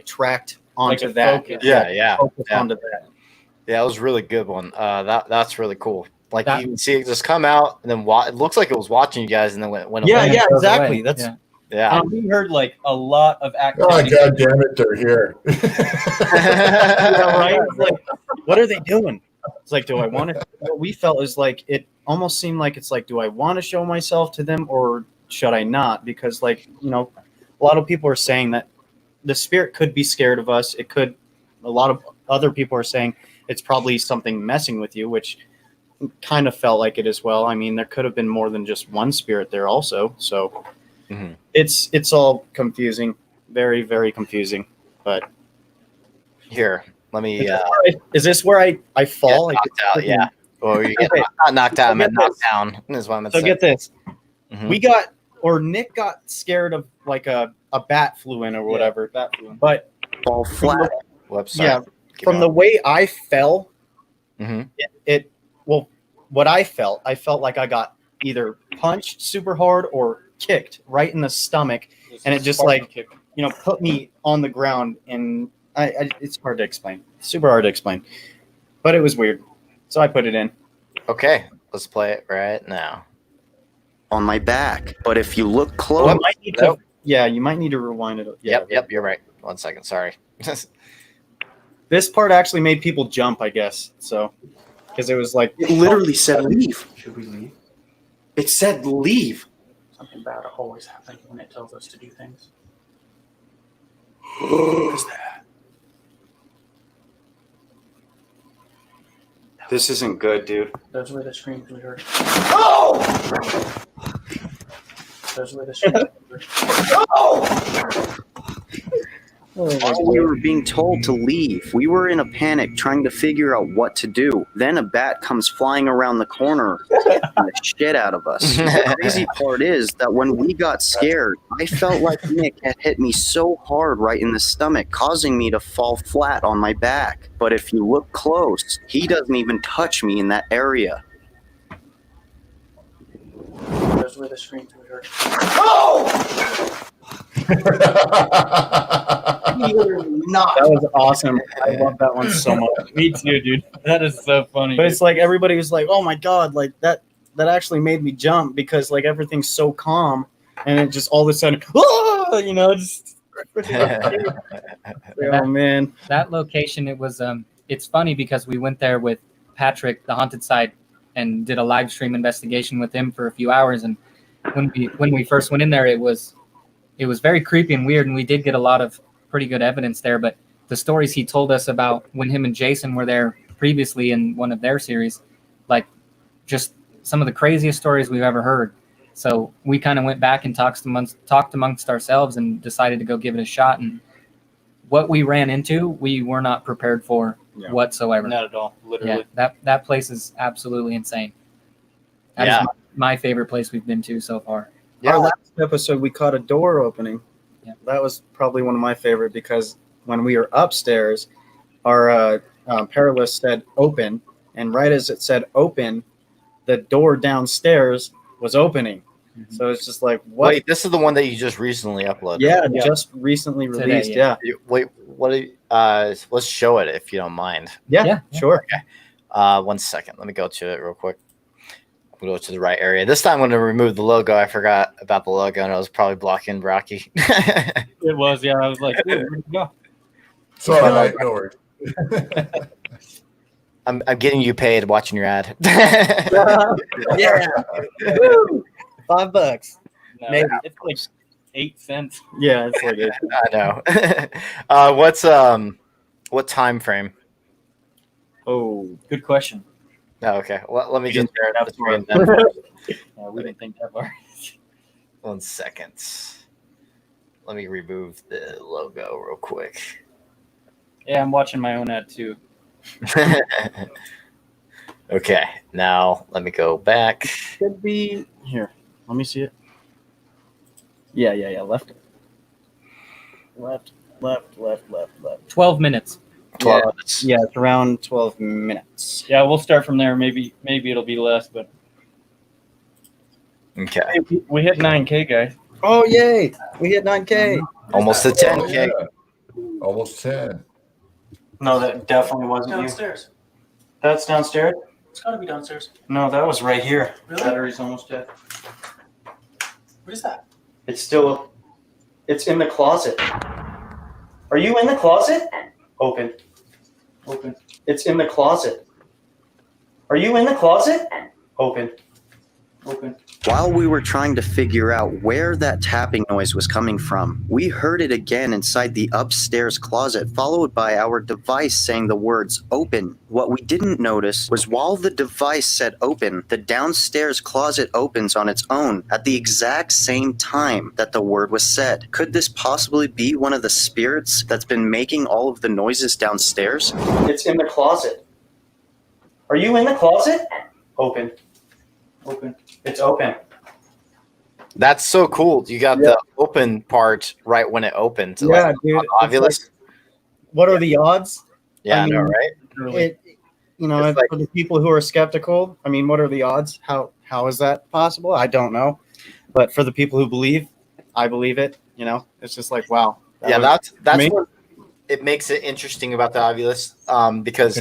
tracked onto Like a that. focus. Yeah. Focused Yeah. onto that. Yeah, it was a really good one. That's really cool. Like That- you can see it just come out and then it looks like it was watching you guys and then went Yeah, away. yeah, It goes exactly. away. That's Yeah. Yeah. We heard like a lot of Oh, activity. God damn it, they're here. yeah, right. It's like, what are they doing? It's like, do I want to? What we felt is like it almost seemed like it's like, do I want to show myself to them or should I not? Because like a lot of people are saying that the spirit could be scared of us. It could. A lot of other people are saying it's probably something messing with you, which kind of felt like it as well. I mean, there could have been more than just one spirit there also. So Mhm. it's all confusing, very, very confusing. But Here, let me. is this where I fall? Get knocked out. Yeah. Or you get not knocked out. I meant knocked down. That's what I meant to So say. get this. Mhm. Nick got scared of like a bat flew in or whatever. That flew in. But Fall flat. Whoops, sorry. yeah, Keep from the going. way I fell, Mhm. what I felt like I got either punched super hard or kicked right in the stomach, and it just Spartan like kick. put me on the ground, and it's hard to explain, super hard to explain, but it was weird, so I put it in. Okay, let's play it right now. On my back. But if you look You close, might need to, Nope. you might need to rewind it. Yeah, Yep, you're right. 1 second, sorry. This part actually made people jump, I guess. So, because it was like it literally said leave. Should we leave? It said leave. Something bad always happens when it tells us to do things. This isn't good, dude. Those were the screams we heard. Oh! Those were the screams we heard. We were being told to leave. We were in a panic trying to figure out what to do. Then a bat comes flying around the corner and the shit out of us. The crazy part is that when we got scared, I felt like Nick had hit me so hard right in the stomach, causing me to fall flat on my back. But if you look close, he doesn't even touch me in that area. Those were the screams we heard. that was awesome. I love that one so much. Me too, dude. That is so funny. But it's like everybody was like, "Oh my god!" Like that actually made me jump because like everything's so calm, and it just all of a sudden, just. Oh man, That location, it was it's funny because we went there with Patrick, the haunted side, and did a live stream investigation with him for a few hours. And when we first went in there, it was very creepy and weird, and we did get a lot of pretty good evidence there. But the stories he told us about when him and Jason were there previously in one of their series, like just some of the craziest stories we've ever heard. So we kind of went back and talked amongst ourselves and decided to go give it a shot. And what we ran into, we were not prepared for whatsoever. Not at all, literally. Yeah, that place is absolutely insane. That is my favorite place we've been to so far. Our last episode, we caught a door opening. Yeah. That was probably one of my favorite because when we were upstairs, our paralist said open, and right as it said open, the door downstairs was opening. Mm-hmm. So it's just like, what? Wait, this is the one that you just recently uploaded. Yeah, just recently released. Today, Wait, what? Let's show it if you don't mind. Yeah, sure. Okay. 1 second. Let me go to it real quick. We'll go to the right area. This time I'm going to remove the logo. I forgot about the logo, and I was probably blocking Rocky. It was, yeah. I was like, dude, where'd it go? Sorry, no worries. I'm getting you paid watching your ad. Yeah. Woo! $5. No, Maybe. it's like 8 cents. Yeah, it's like it. I know. What time frame? Oh, good question. Oh, okay. Well, let me just didn't bear it between Yeah, them. we didn't think that far. 1 second. Let me remove the logo real quick. Yeah, I'm watching my own ad too. Okay, now let me go back. Should be here. Let me see it. Yeah. Left. 12 minutes. 12 minutes. Yeah, it's around 12 minutes. Yeah, we'll start from there. Maybe it'll be less, but Okay. hey, we hit 9K, guys. Oh, yay! We hit 9K. Almost to 10K. Almost 10. No, that definitely wasn't Downstairs. That's downstairs? It's gotta be downstairs. No, that was right here. Really? Battery's almost dead. What is that? It's in the closet. Are you in the closet? Open. It's in the closet. Are you in the closet? Open. While we were trying to figure out where that tapping noise was coming from, we heard it again inside the upstairs closet, followed by our device saying the words open. What we didn't notice was while the device said open, the downstairs closet opens on its own at the exact same time that the word was said. Could this possibly be one of the spirits that's been making all of the noises downstairs? It's in the closet. Are you in the closet? Open. It's open. That's so cool. You got the open part right when it opens. Yeah, like, dude. Obvious. What are the odds? Yeah, I I know, mean, right? It's For the people who are skeptical, I mean, what are the odds? How is that possible? I don't know. But for the people who believe, I believe it. It's just like, wow. That's what it makes it interesting about the Ovilus, because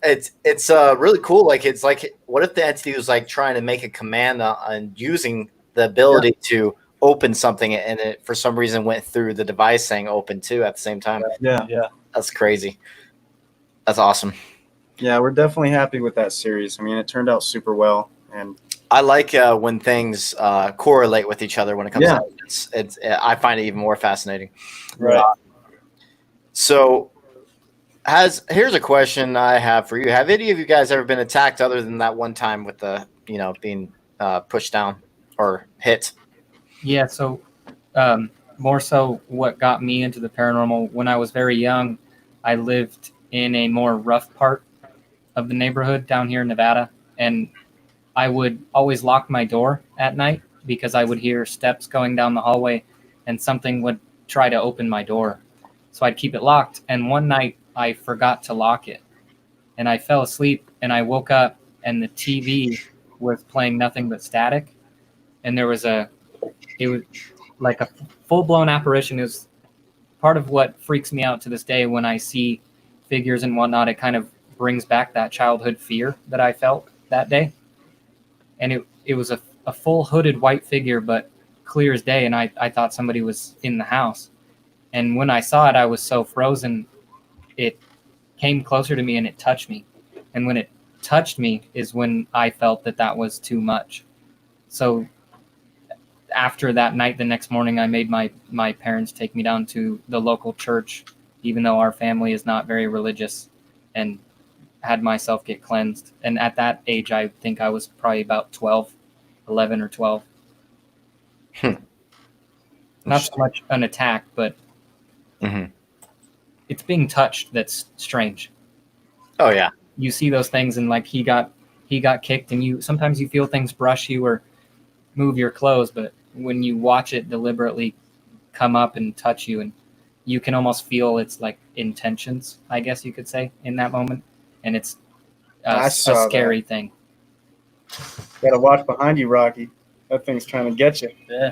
it's really cool. Like, it's like, what if the entity was like trying to make a command on using the ability to open something, and it for some reason went through the device saying open too at the same time. Yeah. That's crazy. That's awesome. Yeah, we're definitely happy with that series. I mean, it turned out super well, and I like when things correlate with each other when it comes to it's I find it even more fascinating. Right. So here's a question I have for you. Have any of you guys ever been attacked other than that one time with the being pushed down or hit? Yeah, so more so what got me into the paranormal, when I was very young, I lived in a more rough part of the neighborhood down here in Nevada, and I would always lock my door at night because I would hear steps going down the hallway and something would try to open my door. So I'd keep it locked, and one night I forgot to lock it, and I fell asleep, and I woke up, and the TV was playing nothing but static, and it was like a full-blown apparition. Is part of what freaks me out to this day when I see figures and whatnot. It kind of brings back that childhood fear that I felt that day, and it was a full hooded white figure, but clear as day, and I thought somebody was in the house, and when I saw it, I was so frozen. It came closer to me and it touched me, and when it touched me is when I felt that was too much. So after that night, the next morning, I made my parents take me down to the local church even though our family is not very religious, and had myself get cleansed. And at that age, I think I was probably about 12, 11 or 12. Not so much an attack, but it's being touched that's strange. Oh yeah. You see those things, and like he got kicked, and you sometimes you feel things brush you or move your clothes, but when you watch it deliberately come up and touch you, and you can almost feel its like intentions, I guess you could say, in that moment, and it's a scary thing. Gotta watch behind you, Rocky. That thing's trying to get you. Yeah.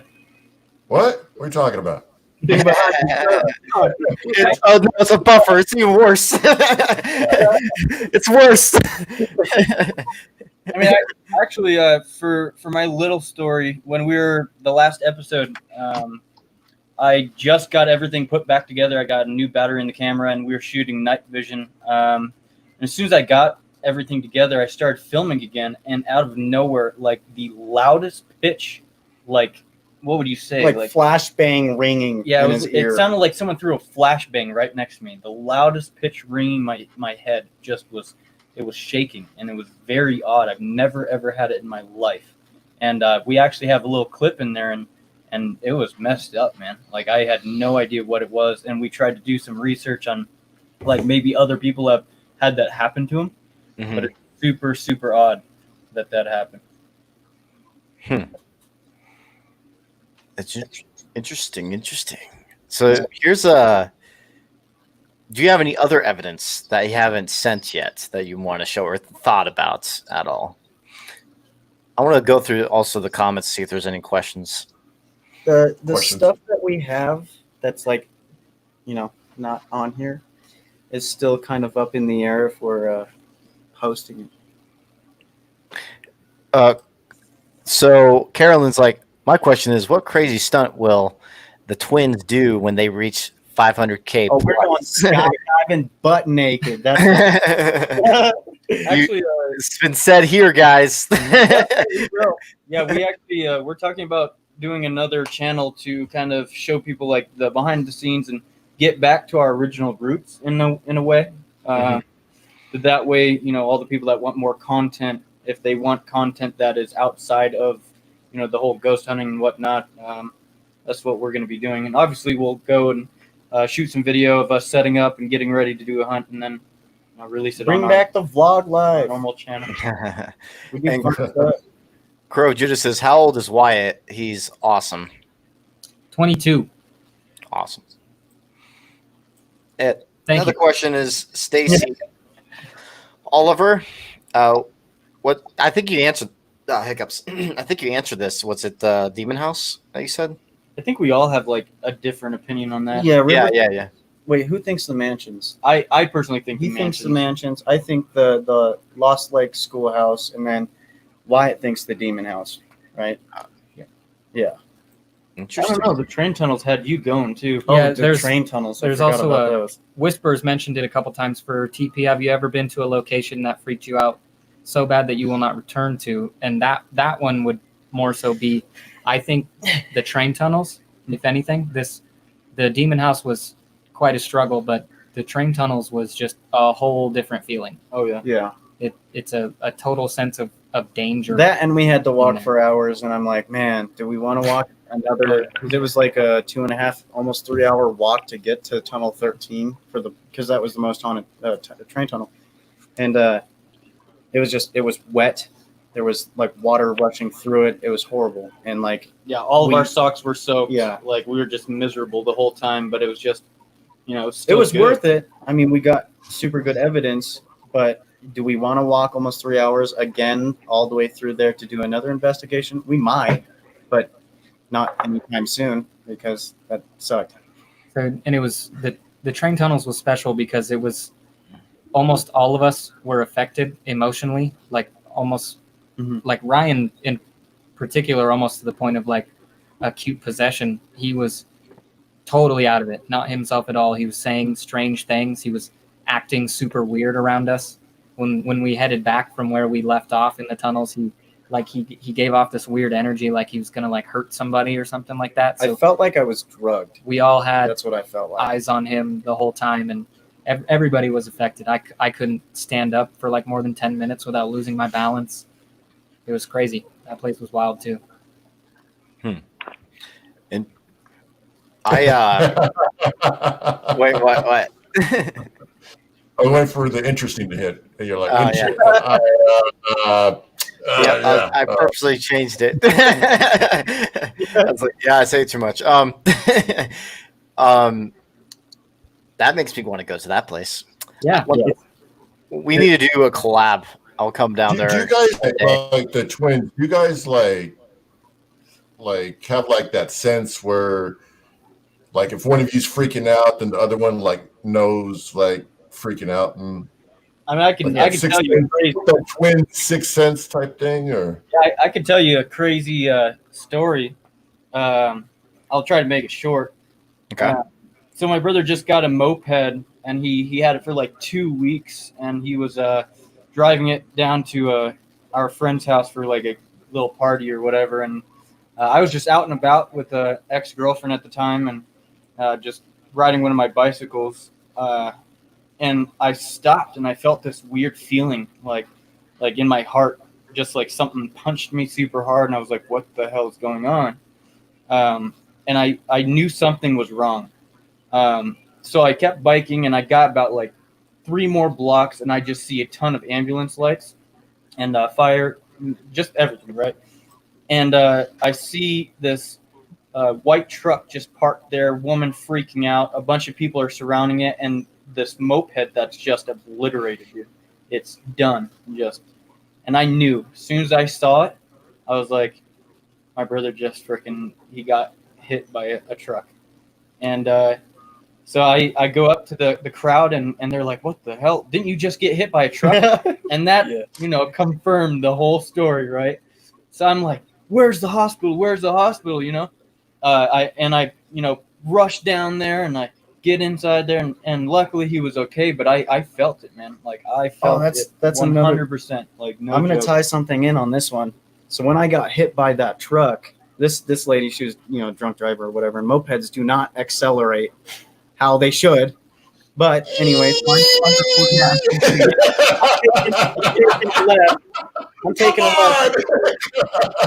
What are you talking about? Thing behind you. Oh no, it's a buffer. It's even worse. It's worse. I mean, actually, for my little story, when we were the last episode, I just got everything put back together. I got a new battery in the camera, and we were shooting night vision. And as soon as I got everything together, I started filming again, and out of nowhere, like the loudest pitch, like what would you say? Like flashbang ringing. Yeah, in his ear. it sounded like someone threw a flashbang right next to me. The loudest pitch ringing my head just was. It was shaking, and it was very odd. I've never ever had it in my life. And we actually have a little clip in there, and it was messed up, man. Like I had no idea what it was, and we tried to do some research on, like maybe other people have had that happen to them, but it's super super odd that happened. It's interesting. So here's a. Do you have any other evidence that you haven't sent yet that you want to show or thought about at all? I want to go through also the comments, see if there's any questions. The stuff that we have that's like, not on here is still kind of up in the air if we're posting it. So Carolyn's like, my question is, what crazy stunt will the twins do when they reach 500K? Oh, we're going skydiving butt naked. That's actually, it's been said here, guys. Yeah, we actually we're talking about doing another channel to kind of show people like the behind the scenes and get back to our original roots in a way. That way, all the people that want more content, if they want content that is outside of the whole ghost hunting and whatnot, that's what we're going to be doing. And obviously, we'll go and shoot some video of us setting up and getting ready to do a hunt, and then release it. Bring back the vlog live. Normal channel. And Crow Judah says, how old is Wyatt? He's awesome. 22. Awesome. Thank Another you. question is Stacy Oliver. What I think you answered. Hiccups. I think you answered this. What's it? The Demon House that you said? I think we all have like a different opinion on that. Yeah. Yeah. Wait, who thinks the mansions? I personally think he thinks the mansions. I think the Lost Lake Schoolhouse, and then Wyatt thinks the Demon House. Right? Yeah. Interesting. I don't know. The train tunnels had you going too. Yeah, the train tunnels. There's also Whispers mentioned it a couple times for TP. Have you ever been to a location that freaked you out so bad that you will not return to? And that one would more so be, I think, the train tunnels. If anything, the Demon House was quite a struggle, but the train tunnels was just a whole different feeling. Oh yeah. Yeah. It's a total sense of danger. That, and we had to walk for hours, and I'm like, man, do we want to walk another? Because it was like a 2.5, almost 3 hour walk to get to Tunnel 13 because that was the most haunted train tunnel, and it was wet. There was like water rushing through it. It was horrible, and like all of our socks were soaked. Yeah, like we were just miserable the whole time. But it was just, it was worth it. I mean, we got super good evidence, but do we want to walk almost 3 hours again all the way through there to do another investigation? We might, but not anytime soon because that sucked. And it was the train tunnels was special because it was almost all of us were affected emotionally, like almost like Ryan in particular, almost to the point of like acute possession. He was totally out of it, not himself at all. He was saying strange things. He was acting super weird around us. When we headed back from where we left off in the tunnels, like he gave off this weird energy, like he was gonna like hurt somebody or something like that. So I felt like I was drugged. we all had That's what I felt like. eyes on him the whole time, and everybody was affected. I couldn't stand up for like more than 10 minutes without losing my balance. It was crazy. That place was wild too. And I wait, what? I went for the interesting to hit, and you're like, Yeah. I purposely changed it. I was like, I say too much. That makes me want to go to that place. Yeah. We need to do a collab. I'll come down there. Do you guys like the twins? You guys like have like that sense where, like, if one of you's freaking out, then the other one like knows like freaking out, and I mean, I can tell you a crazy that twin sixth sense type thing, or I can tell you a crazy story. I'll try to make it short. Okay. So my brother just got a moped, and he had it for like 2 weeks, and he was driving it down to our friend's house for like a little party or whatever, and I was just out and about with an ex-girlfriend at the time, and just riding one of my bicycles, and I stopped, and I felt this weird feeling like in my heart, just like something punched me super hard, and I was like, what the hell is going on? And I knew something was wrong. So I kept biking, and I got about like 3 more blocks, and I just see a ton of ambulance lights and fire, just everything, right? And I see this white truck just parked there, woman freaking out, a bunch of people are surrounding it, and this moped that's just obliterated, dude. It's done, and I knew as soon as I saw it, I was like, my brother just he got hit by a truck. And so I go up to the crowd, and they're like, what the hell? Didn't you just get hit by a truck? And that, confirmed the whole story, right? So I'm like, where's the hospital? Where's the hospital? I rush down there, and I get inside there, and luckily he was okay, but I felt it, man. Like I felt it 100%. Like no I'm going joke. to tie something in on this one. So when I got hit by that truck, this lady, she was, drunk driver or whatever, and mopeds do not accelerate how they should. But anyway, I'm taking a left.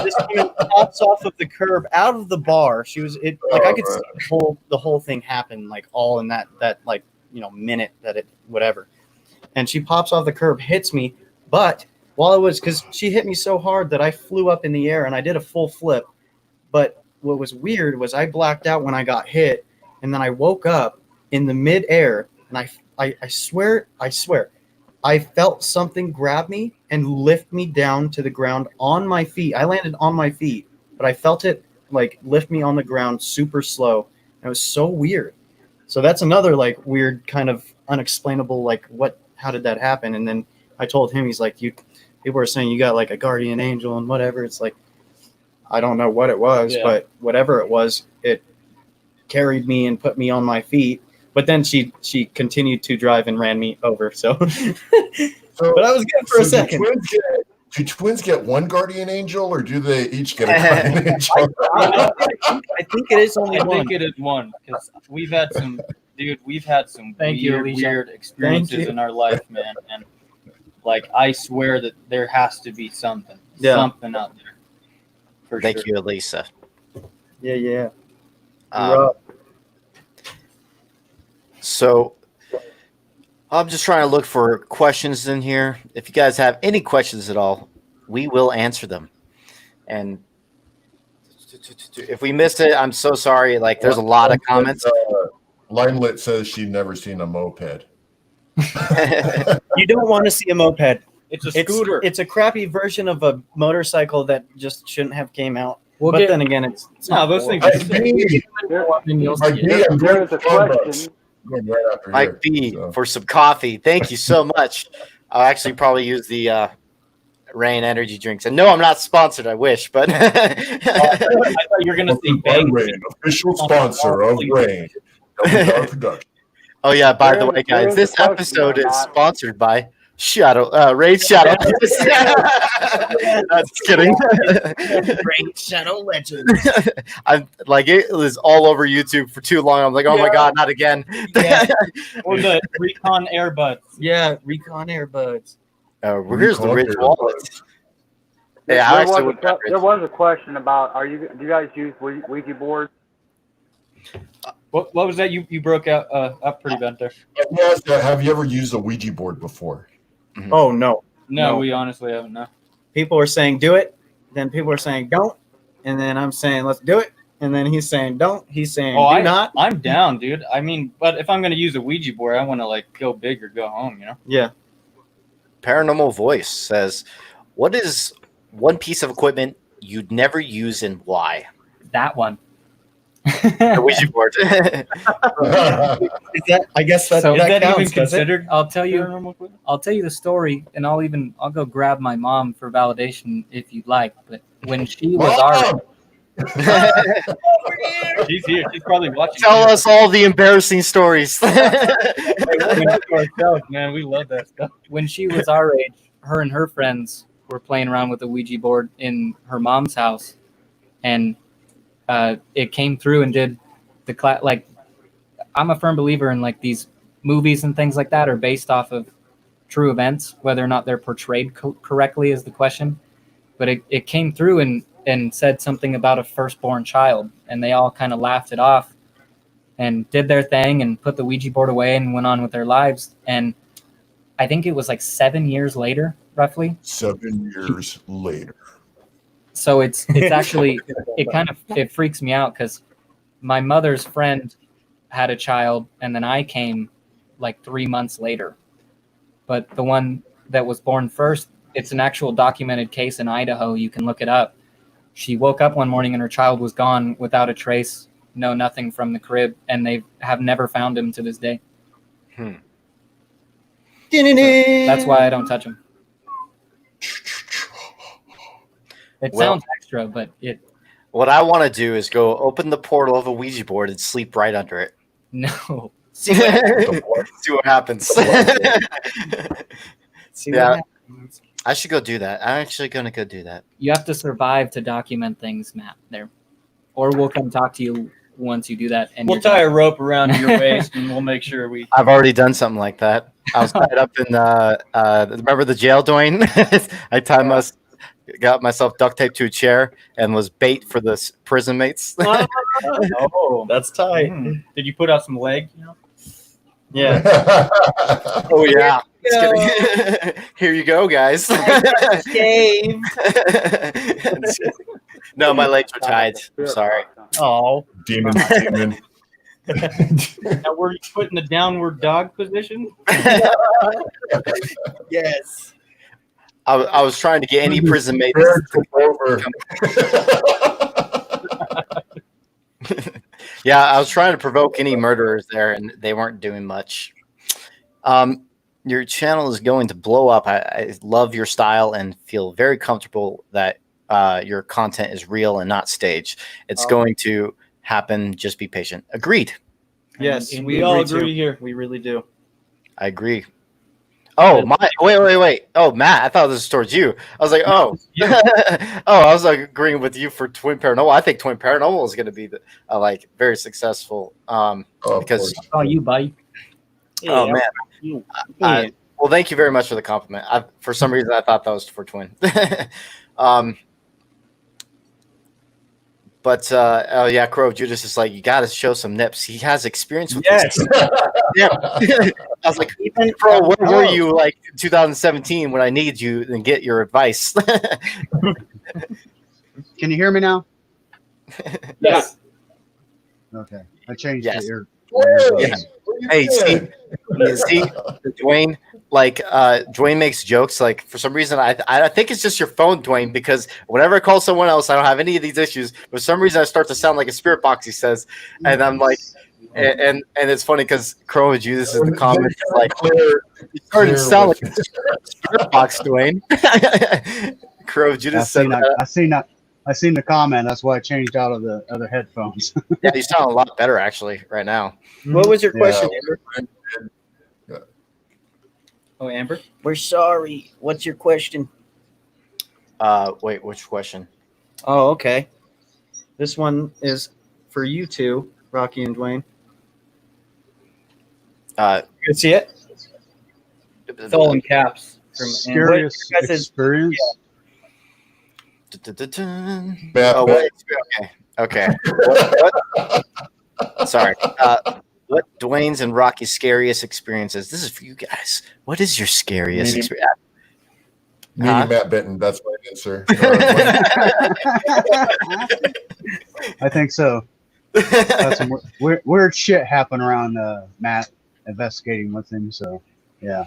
This woman pops off of the curb out of the bar. She was I could see the whole thing happen, like all in that minute that it whatever. And she pops off the curb, hits me, but because she hit me so hard that I flew up in the air and I did a full flip. But what was weird was I blacked out when I got hit, and then I woke up in the midair, and I swear, I felt something grab me and lift me down to the ground on my feet. I landed on my feet, but I felt it like lift me on the ground super slow. And it was so weird. So that's another like weird kind of unexplainable, like how did that happen? And then I told him, he's like, people were saying you got like a guardian angel and whatever. It's like, I don't know what it was, but whatever it was, it carried me and put me on my feet. But then she continued to drive and ran me over. So, but I was good for a second. Do twins get one guardian angel, or do they each get a guardian angel? I think it is only I one. think it is one, because we've had some weird experiences in our life, man. And like, I swear that there has to be something out there. Thank you, Elisa. Yeah. So I'm just trying to look for questions in here. If you guys have any questions at all, we will answer them. And if we missed it, I'm so sorry. Like, there's a lot of comments. Limelit says she'd never seen a moped. You don't want to see a moped. It's a scooter. It's a crappy version of a motorcycle that just shouldn't have came out. Then again, it's no, not those things. There's a question. Mike B for some coffee. Thank you so much. I'll actually probably use the Rain energy drinks. And no, I'm not sponsored. I wish, but I thought you were gonna say Bang. Rain, official sponsor of Rain. Oh yeah, by the way, guys, this episode is sponsored by Raid Shadow. That's kidding. Raid Shadow Legend. I'm like, it was all over YouTube for too long. I'm like, oh my god, not again. Yeah. Or the Recon Airbuds. Yeah, Recon Airbuds. Here's the Rich Wallet. Yeah, I actually would. There was a question about do you guys use Ouija boards? What was that? You broke out up pretty bent there. Yes, have you ever used a Ouija board before? Oh no. No, we honestly haven't. No. People are saying do it, then people are saying don't, and then I'm saying let's do it, and then he's saying don't. He's saying do not. I'm down, dude. I mean, but if I'm gonna use a Ouija board, I want to like go big or go home. You know? Yeah. Paranormal Voice says, "What is one piece of equipment you'd never use and why?" That one. The Ouija board. Is that? I guess that. So Is that counts, even considered? I'll tell you the story, and I'll go grab my mom for validation if you'd like. But when she was our She's here. She's probably watching. Tell us all the embarrassing stories. Man, we love that stuff. when she was our age, her and her friends were playing around with the Ouija board in her mom's house, and it came through and did the like. I'm a firm believer in like these movies and things like that are based off of true events, whether or not they're portrayed correctly is the question. But it came through and said something about a firstborn child, and they all kind of laughed it off and did their thing and put the Ouija board away and went on with their lives. And I think it was like 7 years later, roughly. 7 years later. So it's actually it freaks me out because my mother's friend had a child, and then I came like 3 months later. But the one that was born first, it's an actual documented case in Idaho. You can look it up. She woke up one morning and her child was gone without a trace, nothing from the crib, and they have never found him to this day. So that's why I don't touch him. It sounds extra, but it. What I want to do is go open the portal of a Ouija board and sleep right under it. No. See what happens. Yeah. I should go do that. I'm actually going to go do that. You have to survive to document things, Matt, there. Or we'll come talk to you once you do that. And we'll tie a rope around your waist and we'll make sure we... I've already done something like that. I was tied up in, remember the jail, Dwayne? I got myself duct taped to a chair and was bait for the prison mates. Oh, that's tight. Did you put out some leg? Yeah. Oh, yeah. Here you go, guys. No, my legs were tied. I'm sorry. Oh, demon. Now were you put in the downward dog position? Yes. I was trying to get any prison mates. Yeah, I was trying to provoke any murderers there, and they weren't doing much. Your channel is going to blow up. I love your style and feel very comfortable that your content is real and not staged. It's going to happen. Just be patient. Agreed. Yes, we all agree here. We really do. I agree. Oh, wait. Oh, Matt, I thought this was towards you. I was like, oh. I was like agreeing with you for Twin Paranormal. I think Twin Paranormal is going to be very successful. Because you, buddy. Oh, man. Well, thank you very much for the compliment. For some reason, I thought that was for Twin. But Crow Judas is like, you got to show some nips. He has experience with this. Yeah. I was like, Crow, where were you like 2017 when I needed you and get your advice? Can you hear me now? Yes. Okay. I changed the ear. Yeah. Hey, see, Dwayne, Dwayne makes jokes. Like, for some reason, I think it's just your phone, Dwayne, because whenever I call someone else, I don't have any of these issues. For some reason, I start to sound like a spirit box, he says. And I'm like, and it's funny because Crow Judas is the comment. Like, you started to sound like a spirit box, Dwayne. Crow Judas said that. I seen the comment. That's why I changed out of the other headphones. Yeah, you sound a lot better actually right now. What was your question, Oh, Amber? We're sorry. What's your question? Wait, which question? Oh, okay. This one is for you two, Rocky and Dwayne. You can see it? It's all in caps. Scariest experience. Oh, wait. Okay. Sorry. What Dwayne's and Rocky's scariest experiences? This is for you guys. What is your scariest experience? Meeting Matt Benton. That's my answer. I think so. That's some weird shit happened around Matt investigating with him. So, yeah.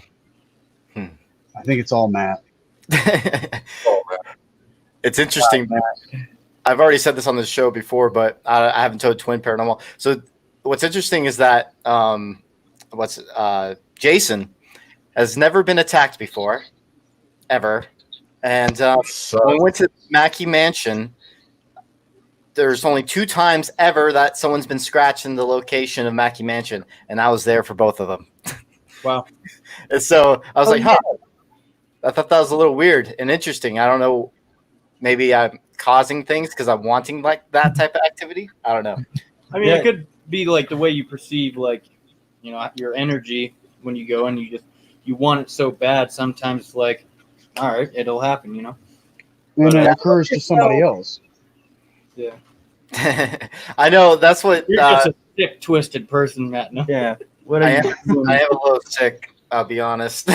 I think it's all Matt. It's interesting. I've already said this on the show before, but I haven't told Twin Paranormal. So what's interesting is that Jason has never been attacked before, ever. And when we went to Mackey Mansion, there's only 2 times ever that someone's been scratched in the location of Mackey Mansion, and I was there for both of them. Wow. And so I was huh. I thought that was a little weird and interesting. I don't know. Maybe I'm causing things because I'm wanting like that type of activity. I don't know. I mean, it could be like the way you perceive, like, you know, your energy when you go and you want it so bad. Sometimes, like, all right, it'll happen, you know. And it occurs to somebody else. Yeah. I know that's what. You're just a sick, twisted person, Matt. No? Yeah. I am a little sick. I'll be honest.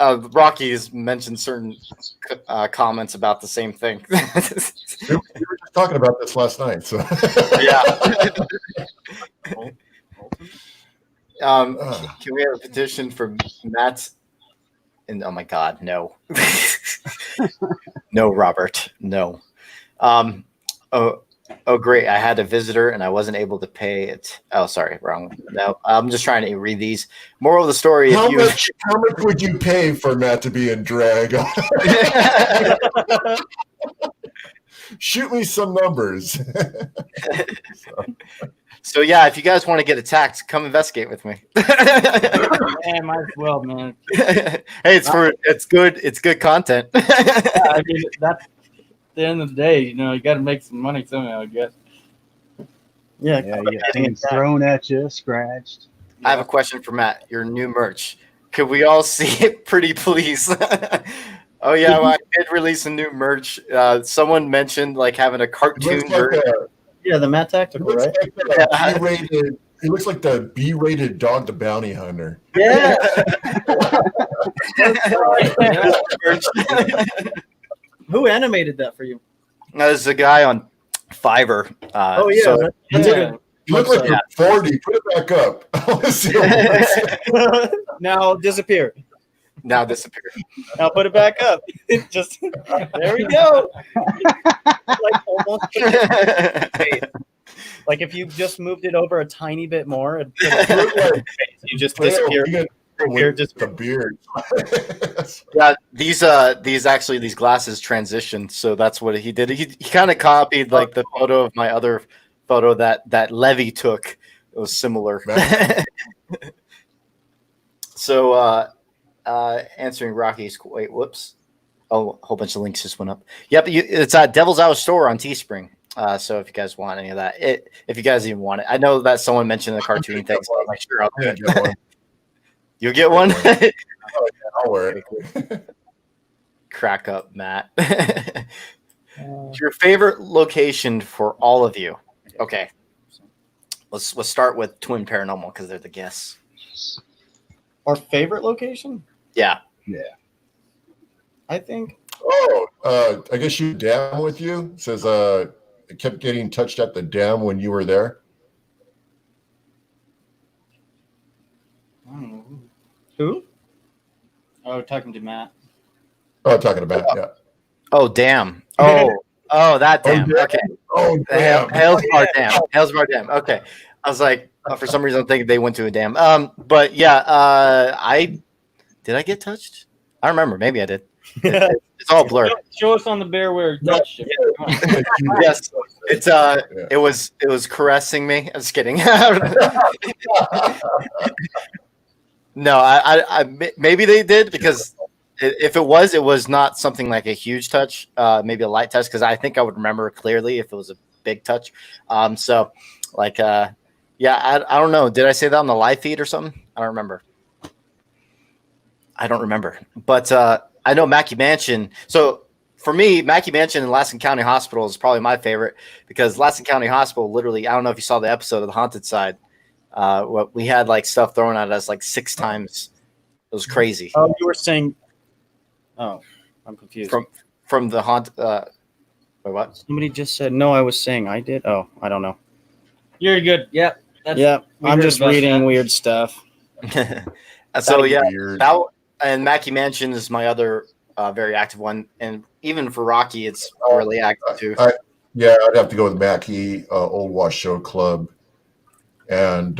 Rocky's mentioned certain comments about the same thing. We were just talking about this last night. So yeah. Can we have a petition for Matt? And oh my God, no, no, Robert, no. Oh, great! I had a visitor and I wasn't able to pay it. Oh, sorry, wrong. No, I'm just trying to read these. Moral of the story: how much would you pay for Matt to be in drag? Shoot me some numbers. So yeah, if you guys want to get attacked, come investigate with me. Yeah, might as well, man. Hey, it's good content. Yeah, I mean, that's at the end of the day, you know, you got to make some money somehow, I guess. Yeah, things thrown at you, scratched. I have a question for Matt. Your new merch. Could we all see it, pretty please? Oh yeah, well, I did release a new merch. Someone mentioned like having a cartoon version. Yeah, the Matt Tactical, right? It looks like the B-rated Dog the Bounty Hunter. Yeah. Who animated that for you? There's a guy on Fiverr. Oh yeah. So you look like you're 40. Put it back up. I want to see it. Now disappear. Now disappear. Now put it back up. Just there we go. Like almost. Like if you just moved it over a tiny bit more, you just disappear. Just a beard. Yeah, these glasses transitioned, so that's what he did. He kind of copied like the photo of my other photo that Levy took. It was similar. So answering Rocky's whoops. Oh, a whole bunch of links just went up. Yep, it's at Devil's Hour Store on Teespring. So if you guys want any of that, if you guys even want it, I know that someone mentioned the cartoon thing. So I'm like, sure, I'll get one. You'll get one. I'll wear it. Crack up, Matt. Your favorite location for all of you? Okay, let's start with Twin Paranormal because they're the guests. Our favorite location? Yeah. I think. Oh, I guess you dam with you. It says it kept getting touched at the dam when you were there. Who? Oh, talking to Matt. Oh, talking about yeah. Oh, damn. Oh, that dam. Okay. Oh, damn. Halesbar Dam. Halesbar Dam. Okay. I was like, for some reason, I'm thinking they went to a dam. But yeah, did I get touched? I don't remember. Maybe I did. It's all blurred. Show us on the bear where it touched you. Yes, it was caressing me. I was kidding. No, maybe they did because if it was not something like a huge touch, maybe a light touch because I think I would remember clearly if it was a big touch. So like yeah, I don't know. Did I say that on the live feed or something? I don't remember. But I know Mackey Mansion. So for me, Mackey Mansion and Laskin County Hospital is probably my favorite because Laskin County Hospital literally, I don't know if you saw the episode of The Haunted Side. We had like stuff thrown at us like 6 times. It was crazy. Oh, you were saying. Oh, I'm confused. From the haunt. Wait, what? Somebody just said no. I was saying I did. Oh, I don't know. You're good. Yep. I'm just reading weird stuff. So yeah, Weird. and Mackey Mansion is my other very active one, and even for Rocky, it's really active too. I'd have to go with Mackey, Old Wash Show Club, and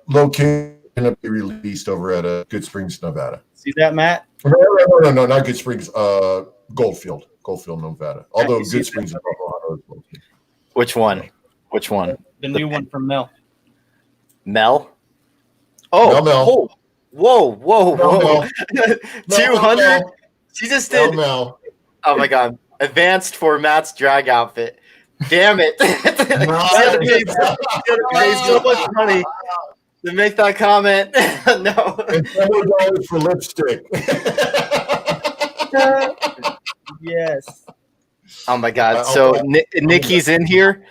located to be released over at Good Springs, Nevada. See that, Matt? No, not Good Springs. Goldfield, Nevada. Although Good Springs is Colorado. Which one? The new one from Mel. Mel? Oh, Mel. Whoa. 200? She just did. Mel. Oh my God. Advanced for Matt's drag outfit. Damn it. She had to pay so much money to make that comment. No. And $4 for lipstick. Yes. Oh my God. So Nikki's in here.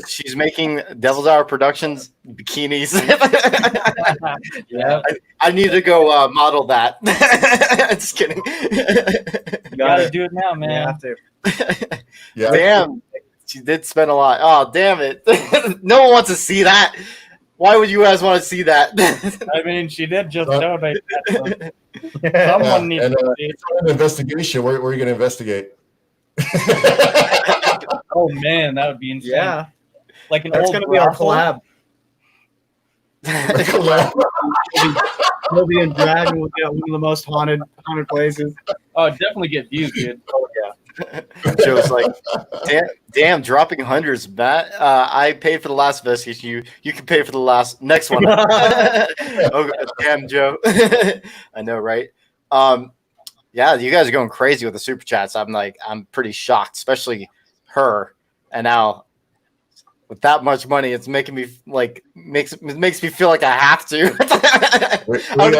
She's making Devil's Hour Productions bikinis. Yeah. I need to go model that. Just kidding. You gotta do it now, man. You have to. Yeah. Damn. She did spend a lot. Oh, damn it. No one wants to see that. Why would you guys want to see that? I mean, she did just donate that. So someone needs to see it. An investigation. Where are you going to investigate? Oh man, that would be insane. Yeah. Like an That's old going to be our brothel. collab. We'll be in drag and we'll get one of the most haunted places. Oh, definitely get views, dude. Oh, yeah. Joe's like, damn, dropping hundreds, Matt. I paid for the last investigation. You can pay for the next one. Oh, damn, Joe. I know, right? Yeah, you guys are going crazy with the super chats. I'm pretty shocked, especially her. And now with that much money, it's making me makes me feel like I have to. I'm gonna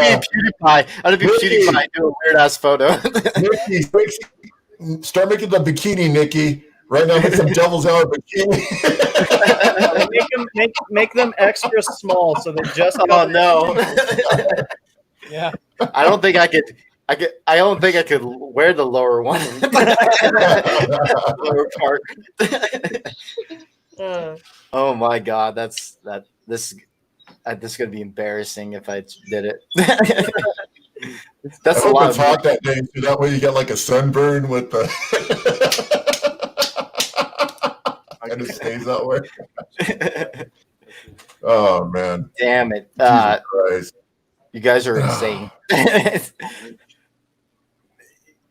be PewDiePie. Do a weird ass photo. Nikki, start making the bikini, Nikki. Right now, make some Devil's Hour bikini. make them extra small so they just. Oh no. Yeah. I don't think I could wear the lower one. Lower part. Oh my God, this is gonna be embarrassing if I did it. That's a lot of hot that day, so that way you get like a sunburn with the. And it stays that way. Oh man! Damn it! You guys are insane.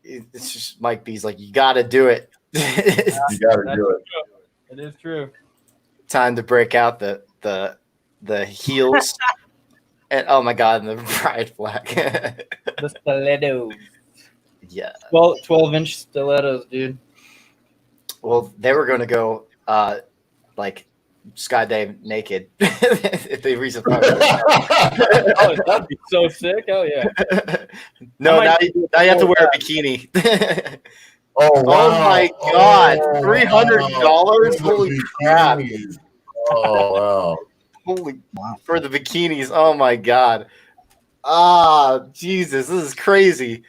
It's just Mike B's like, you got to do it. You got to do it. It is true. Time to break out the heels. And oh my God, and the pride flag. The stilettos. Yeah. 12-inch stilettos, dude. Well, they were going to go like skydive naked if they recently. Oh, that'd be so sick. Oh yeah. No, now you have to wear a bikini. Oh, wow. Oh my God, $300! Holy crap! Oh wow! Holy for the bikinis! Oh my God! Ah, Jesus, this is crazy.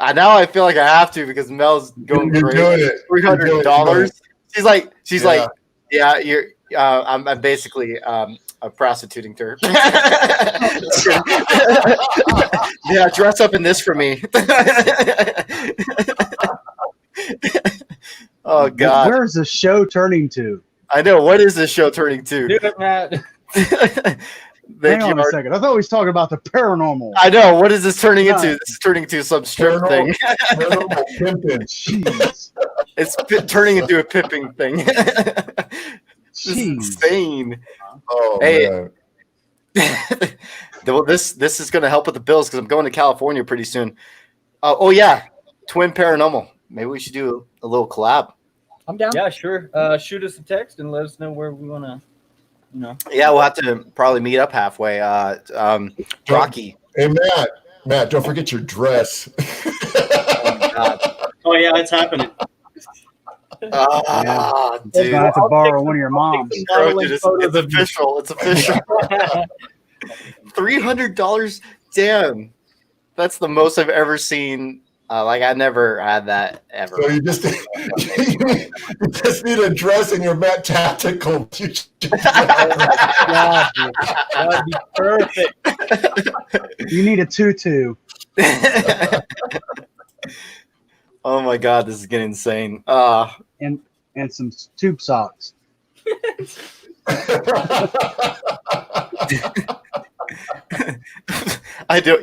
Now I feel like I have to because Mel's going crazy. $300. She's like, yeah, you're. I'm basically prostituting to her. Yeah, dress up in this for me. Oh God! Where's the show turning to? I know. What is this show turning to? Do it, Matt. Hang on a second. I thought we was talking about the paranormal. I know. What is this turning into? This is turning into some strip thing. Jeez. It's turning into a pipping thing. This is insane. Oh, hey, man. Well, this is going to help with the bills because I'm going to California pretty soon. Oh yeah, Twin Paranormal. Maybe we should do a little collab. I'm down. Yeah, sure. Shoot us a text and let us know where we want to, Yeah, we'll have to probably meet up halfway. Rocky. Hey, Matt, don't forget your dress. Oh yeah, it's happening. Dude. You're gonna have to borrow one of your moms. Dude, it's official. It's official. $300. Damn, that's the most I've ever seen. I never had that ever. So you just need a dress in your Matt Tactical. that would be perfect. You need a tutu. Oh my god, this is getting insane. And some tube socks.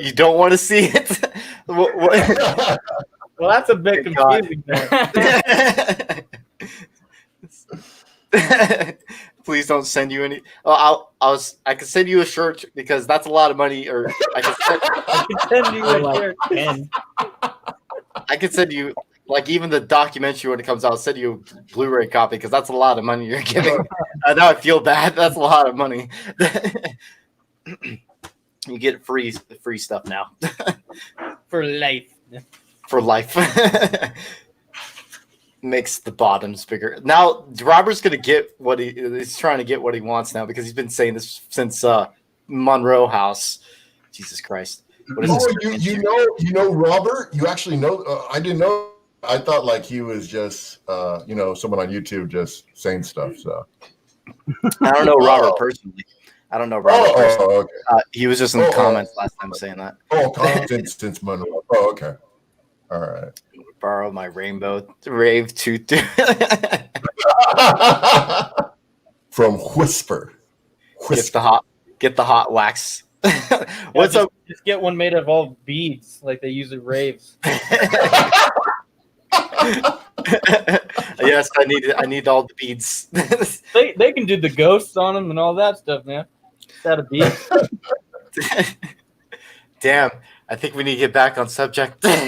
You don't want to see it. Well, that's a bit confusing. Please don't send you any. Oh, I can send you a shirt because that's a lot of money. Or I can send you a shirt. I can send you even the documentary when it comes out. I'll send you a Blu-ray copy because that's a lot of money you're giving. Now I feel bad. That's a lot of money. You get free stuff now. For life. For life. Makes the bottoms bigger. Now Robert's gonna get he's trying to get what he wants now because he's been saying this since Monroe House. Jesus Christ. What is this? You know Robert? You actually know? I didn't know. I thought he was just someone on YouTube just saying stuff. So I don't know Robert personally. Okay. He was just in the comments last time saying that. Since Monroe. Oh, okay. All right. Borrow my rainbow rave tutu. From Whisper. Get the hot wax. What's up? Just get one made of all beads, like they use at raves. Yes, I need all the beads. They can do the ghosts on them and all that stuff, man. Is that a bead? Damn, I think we need to get back on subject. This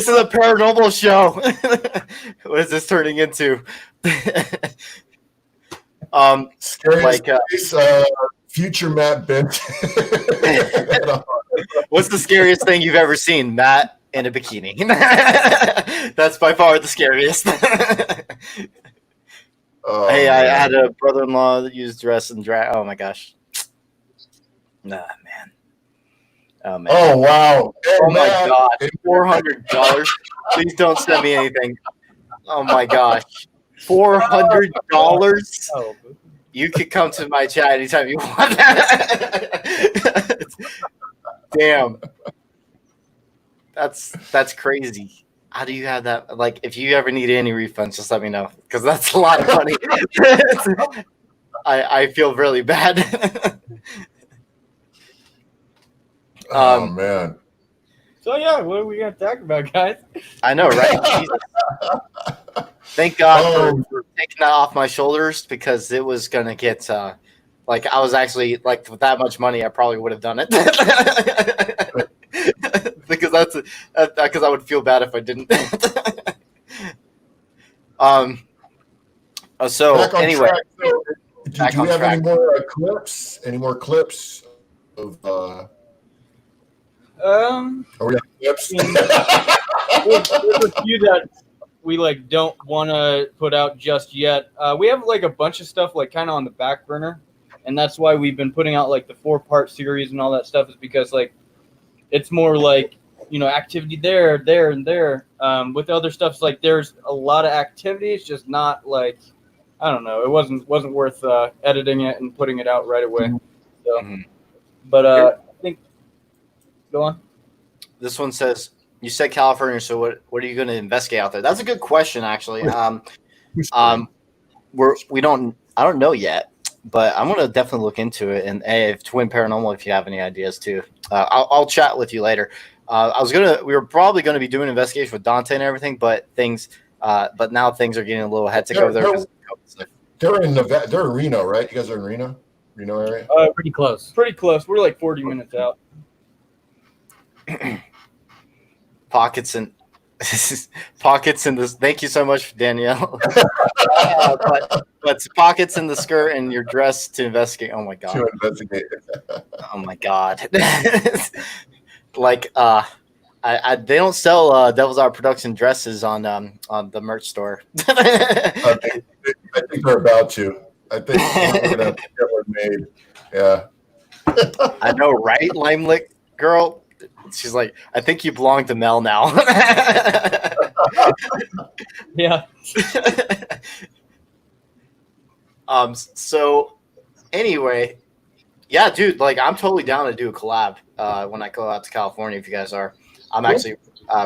is a paranormal show. What is this turning into? Scariest future Matt Benton. What's the scariest thing you've ever seen? Matt in a bikini. That's by far the scariest. Hey, I had a brother-in-law that used dress and drag. Oh my gosh. Nah, man. Oh man. Oh wow. Oh my god. $400. Please don't send me anything. Oh my gosh. $400. Oh. You could come to my chat anytime you want. Damn. That's crazy. How do you have that? If you ever need any refunds, just let me know because that's a lot of money. I feel really bad. Oh man. So yeah, what are we gonna talk about, guys? I know, right? Jesus. Thank God for taking that off my shoulders because it was gonna get I was actually with that much money, I probably would have done it. Because because I would feel bad if I didn't. So anyway, do we have any more clips? Any more clips of? Are we on clips? There's a few that we don't want to put out just yet. We have a bunch of stuff kind of on the back burner, and that's why we've been putting out the 4-part series and all that stuff. Is because it's more activity there, and there. With other stuff, there's a lot of activity. It's just not I don't know. It wasn't worth editing it and putting it out right away. So, but I think go on. This one says, "You said California, so what are you going to investigate out there?" That's a good question, actually. I don't know yet, but I'm going to definitely look into it. And if Twin Paranormal, if you have any ideas too, I'll chat with you later. We were probably going to be doing an investigation with Dante and everything, but now things are getting a little hectic over there. They're in Nevada. They're in Reno, right? You guys are in Reno. Reno area? Pretty close. Pretty close. We're like 40 minutes out. Pockets in pockets in this. Thank you so much, Danielle. But pockets in the skirt and your dress to investigate. Oh my god. To investigate. Oh my god. Like they don't sell Devil's Hour Production dresses on the merch store. I think they're about to. I think we're gonna get one made. Yeah. I know, right, Limelick girl? She's like, I think you belong to Mel now. Yeah. So anyway, yeah, dude, like I'm totally down to do a collab when I go out to California if you guys are. I'm actually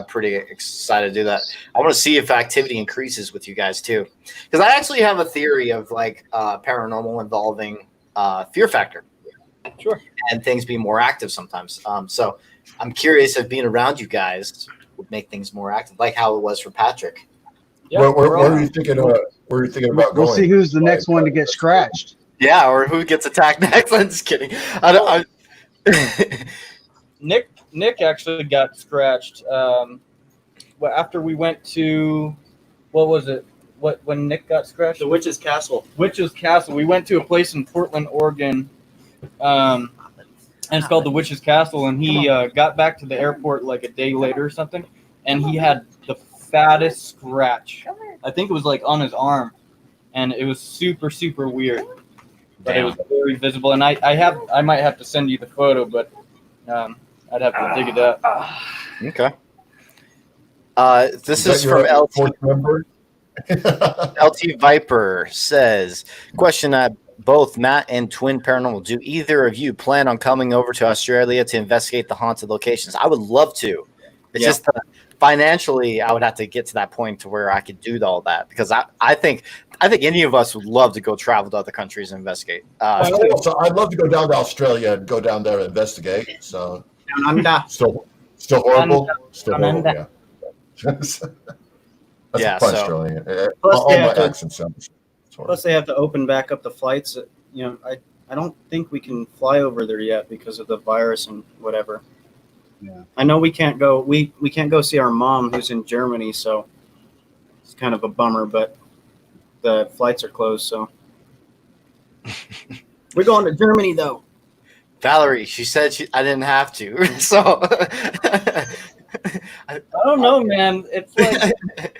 pretty excited to do that. I want to see if activity increases with you guys too. Because I actually have a theory of like paranormal involving fear factor. Sure. And things being more active sometimes. So I'm curious if being around you guys would make things more active, like how it was for Patrick. Yeah, where are you thinking about? Where are you thinking about going? We'll see who's the next one to get scratched. Yeah, or who gets attacked next. I'm just kidding. Nick actually got scratched. After we went to, what was it? When Nick got scratched? The Witch's Castle. Witch's Castle. We went to a place in Portland, Oregon, and it's called the Witch's Castle. And he got back to the airport like a day later or something, and he had the fattest scratch. I think it was like on his arm, and it was super, super weird. But it was very visible. And I might have to send you the photo, but I'd have to dig it up. Okay. This is from LT. LT Viper says, question both Matt and Twin Paranormal. Do either of you plan on coming over to Australia to investigate the haunted locations? I would love to. It's just financially, I would have to get to that point to where I could do all that because I think any of us would love to go travel to other countries and investigate. So I'd love to go down to Australia and go down there and investigate. So still horrible. Still horrible. Yeah. That's fun, Australian. All my accents sound. Plus, they have to open back up the flights. You know, I don't think we can fly over there yet because of the virus and whatever. Yeah. I know we can't go. We can't go see our mom who's in Germany, so it's kind of a bummer. But the flights are closed, so we're going to Germany though. Valerie, she said I didn't have to, so. I don't know, man. It's like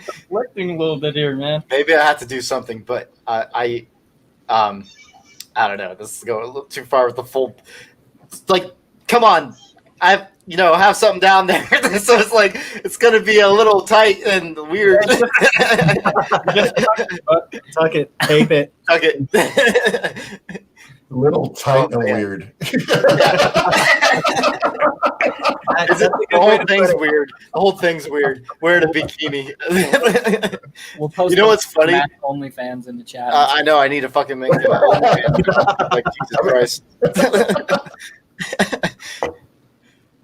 conflicting a little bit here, man. Maybe I have to do something, but I don't know. This is going a little too far with the full. It's like, come on, I have something down there, so it's like it's gonna be a little tight and weird. Just tuck it, tape it, tuck it. A little tight and weird. The whole thing's weird. The whole thing's weird. Wearing a bikini. We'll post. You know what's funny? OnlyFans in the chat. I know. I need to fucking make that. Like Jesus Christ.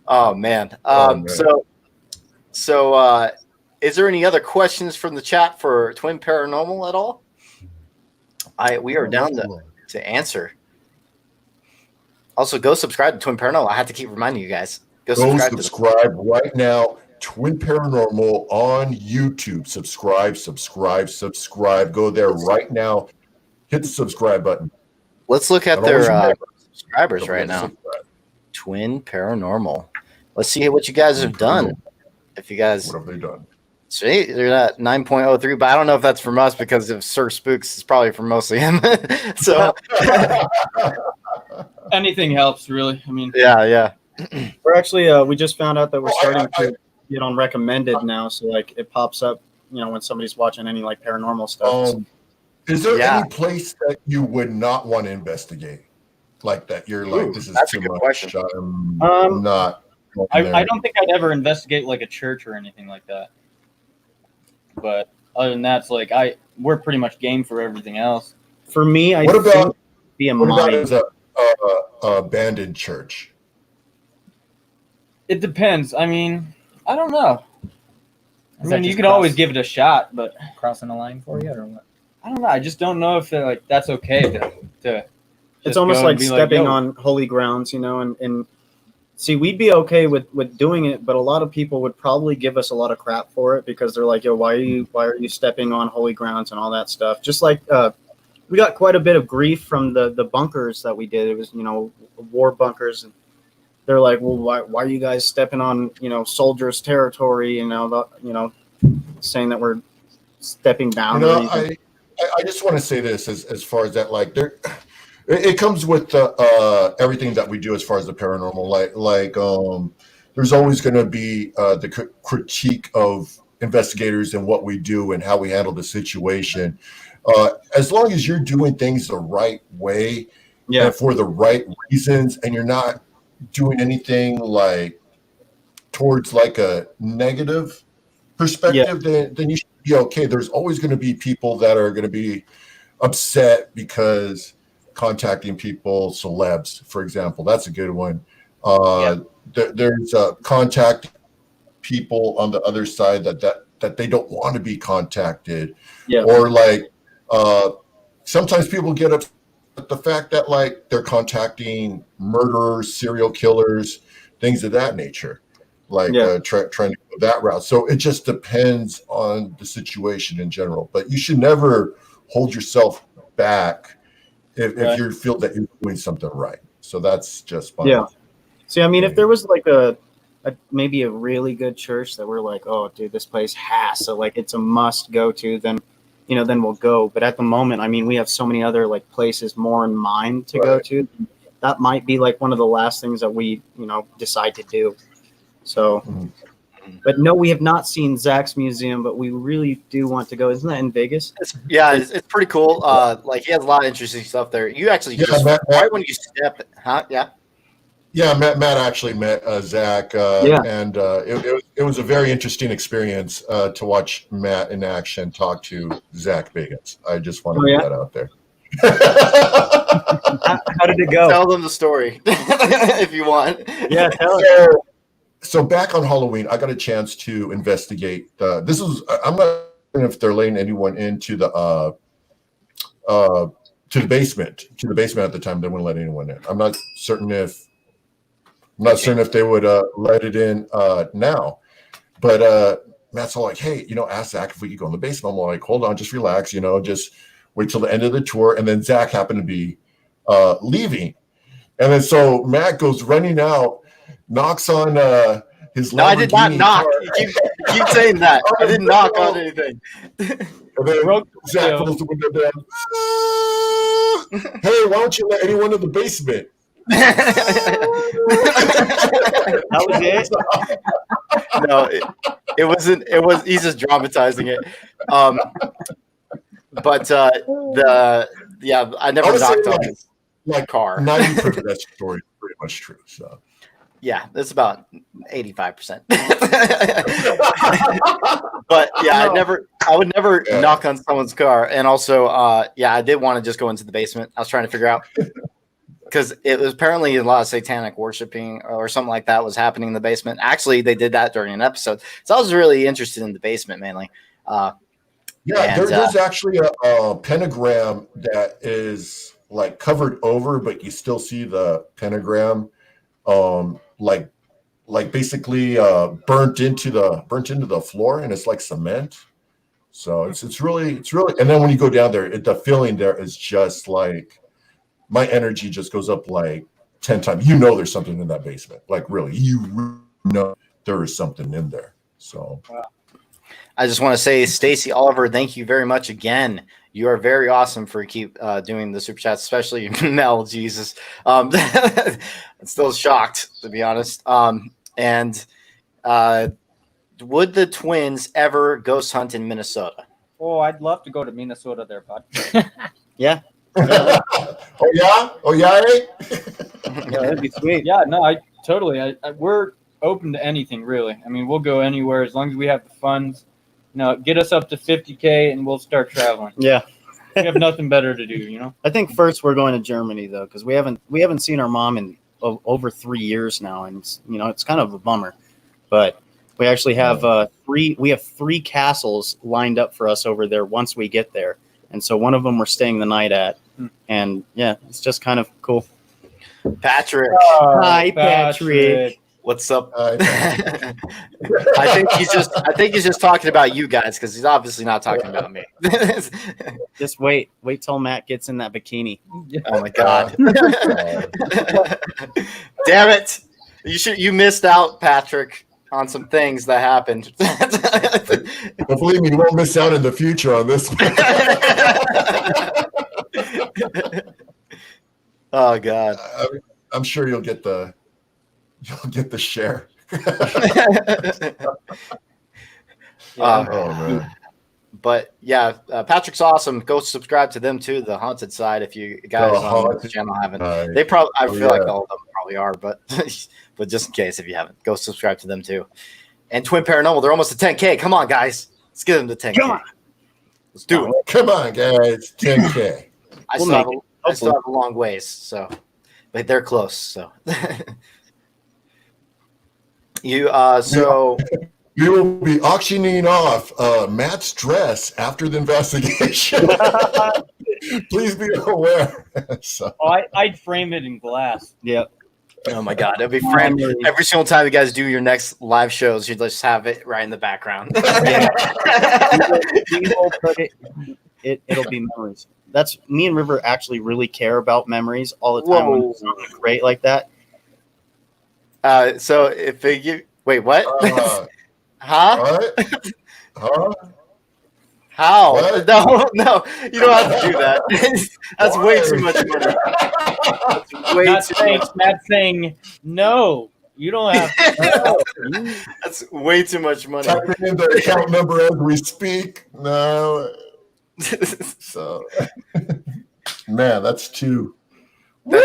Oh man. So, is there any other questions from the chat for Twin Paranormal at all? We are down to answer. Also, go subscribe to Twin Paranormal. I have to keep reminding you guys. Go subscribe right now. Twin Paranormal on YouTube. Subscribe. Go there right now. Hit the subscribe button. Let's look at their subscribers right now. Twin Paranormal. Let's see what you guys have done. If you guys, what have they done? See, they're at 9.03, but I don't know if that's from us because of Sir Spooks. It's probably from mostly him. So anything helps, really. I mean, yeah. We're actually we just found out that we're starting to get on recommended now, so like it pops up, when somebody's watching any like paranormal stuff. Is there any place that you would not want to investigate, like that? You're like, this is too much. Question. I'm not. I don't think I'd ever investigate like a church or anything like that. But other than that, it's like we're pretty much game for everything else. For me, what about as a abandoned church? It depends. I mean, I don't know. I mean, you could always give it a shot, but crossing the line for you or what? I don't know. I just don't know if that's okay to It's Just almost go and like be stepping "Yo." on holy grounds, you know, and see, we'd be okay with doing it, but a lot of people would probably give us a lot of crap for it because they're like, yo, why are you stepping on holy grounds and all that stuff? Just like we got quite a bit of grief from the bunkers that we did. It was, you know, war bunkers, and they're like, well, why are you guys stepping on, you know, soldiers' territory, saying that we're stepping boundaries. I just want to say this as far as that, like it comes with everything that we do as far as the paranormal. There's always going to be the critique of investigators and what we do and how we handle the situation. As long as you're doing things the right way and for the right reasons, and you're not doing anything like towards like a negative perspective, then you should be okay. There's always going to be people that are going to be upset because contacting people, celebs, for example, that's a good one. There's contact people on the other side that they don't want to be contacted, or like sometimes people get upset at the fact that like they're contacting murderers, serial killers, things of that nature, like trying to go that route. So it just depends on the situation in general, but you should never hold yourself back if you feel that you're doing something right. So that's just fine. See, I mean, if there was like maybe a really good church that we're like, oh, dude, this place has, so like it's a must go to, then we'll go. But at the moment, I mean, we have so many other like places more in mind to go to. That might be like one of the last things that we, decide to do. So, but no, we have not seen Zach's museum, but we really do want to go. Isn't that in Vegas? It's pretty cool. Like he has a lot of interesting stuff there. You actually right when you step, Yeah, Matt actually met Zach, and it was a very interesting experience to watch Matt in action talk to Zach Biggins. I just want to put that out there. How did it go? Tell them the story if you want. Yeah, tell it. So back on Halloween, I got a chance to investigate. I'm not sure if they're letting anyone into the basement at the time. They wouldn't let anyone in. I'm not certain if they would let it in now. But Matt's all like, hey, ask Zach if we could go in the basement. I'm like, hold on, just relax, just wait till the end of the tour. And then Zach happened to be leaving. And then so Matt goes running out, knocks on his Lamborghini. No, I did not knock. You keep saying that. I didn't knock on anything. And then Zach pulls the window down. Hey, why don't you let anyone in the basement? That was it. No, it wasn't. It was. He's just dramatizing it. But I never knocked on his car. 90% of that story is pretty much true. So yeah, that's about 85%. But yeah, I would never knock on someone's car. And also, I did want to just go into the basement. I was trying to figure out. Because it was apparently a lot of satanic worshiping or something like that was happening in the basement. Actually, they did that during an episode. So I was really interested in the basement mainly. There's actually a pentagram that is like covered over, but you still see the pentagram, like basically burnt into the floor, and it's like cement. So it's really, and then when you go down there, the feeling there is just like. My energy just goes up like 10 times. There's something in that basement. Like really, there is something in there. So I just want to say, Stacy Oliver, thank you very much again. You are very awesome for keep doing the super chats, especially Mel. Jesus, I'm still shocked to be honest. And would the twins ever ghost hunt in Minnesota? Oh, I'd love to go to Minnesota there, bud. Yeah. Oh yeah, eh? Yeah, that'd be sweet. Yeah, no, I totally. We're open to anything, really. I mean, we'll go anywhere as long as we have the funds. Get us up to 50K and we'll start traveling. Yeah, we have nothing better to do, I think first we're going to Germany though, because we haven't seen our mom in over 3 years now, and it's kind of a bummer. But we actually have three castles lined up for us over there once we get there. and so one of them we're staying the night at, and yeah, it's just kind of cool. Patrick. Hi, Patrick. What's up? I think he's just talking about you guys because he's obviously not talking about me. Just wait till Matt gets in that bikini. Oh my god! Damn it! You missed out, Patrick, on some things that happened. But believe me, you won't miss out in the future on this one. Oh god! I'm sure you'll get the share. Oh man. But yeah, Patrick's awesome. Go subscribe to them too, the haunted side. If you guys on the channel haven't, they probably I feel like all of them probably are, but but just in case if you haven't, go subscribe to them too. And Twin Paranormal, they're almost to 10K. Come on, guys, let's get them to 10K. Come on, let's do it. Come on, guys, 10K. I still have a long ways, so but they're close. So you so. We will be auctioning off Matt's dress after the investigation. Please be aware. So. I'd frame it in glass. Yep. Oh my god, it'll be framed every single time you guys do your next live shows. You just have it right in the background. We will put it'll be memories. That's me and River actually really care about memories all the time. When it's something great like that. So if you wait, what? Huh? What? Huh? How? What? No, you don't have to do that. That's way too much money. That's way too much. Matt's saying no. You don't have to. That's way too much money. Typing in the account number as we speak. No. So, man, that's two. Woo!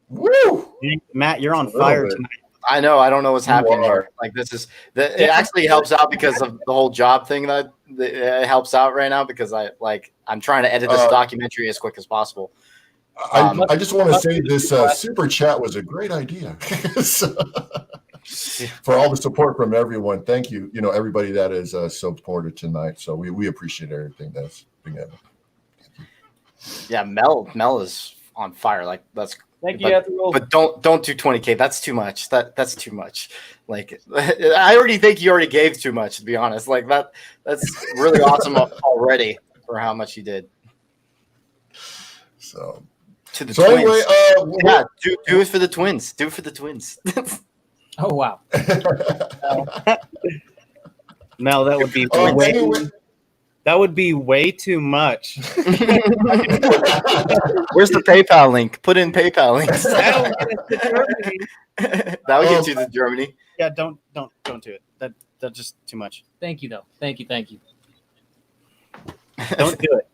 Woo! Matt, you're on fire tonight. I know. I don't know what's happening here. Like this is it actually helps out because of the whole job thing that it helps out right now because I'm trying to edit this documentary as quick as possible. I just want to say this super chat was a great idea. For all the support from everyone, thank you. You know, everybody that is supported tonight. So we appreciate everything that's being done. Yeah, Mel is on fire. Like that's. Thank you, but don't do 20K. That's too much. That's too much. Like I already think you already gave too much. To be honest, like that's really awesome already for how much you did. So to the twins. Anyway, yeah, do it for the twins. Do it for the twins. Oh wow. Mel, that would be that would be way too much. Where's the PayPal link? Put in PayPal links. That'll get us to Germany. That'll get you to Germany. Yeah, don't do it. That's just too much. Thank you though. Thank you. Don't do it.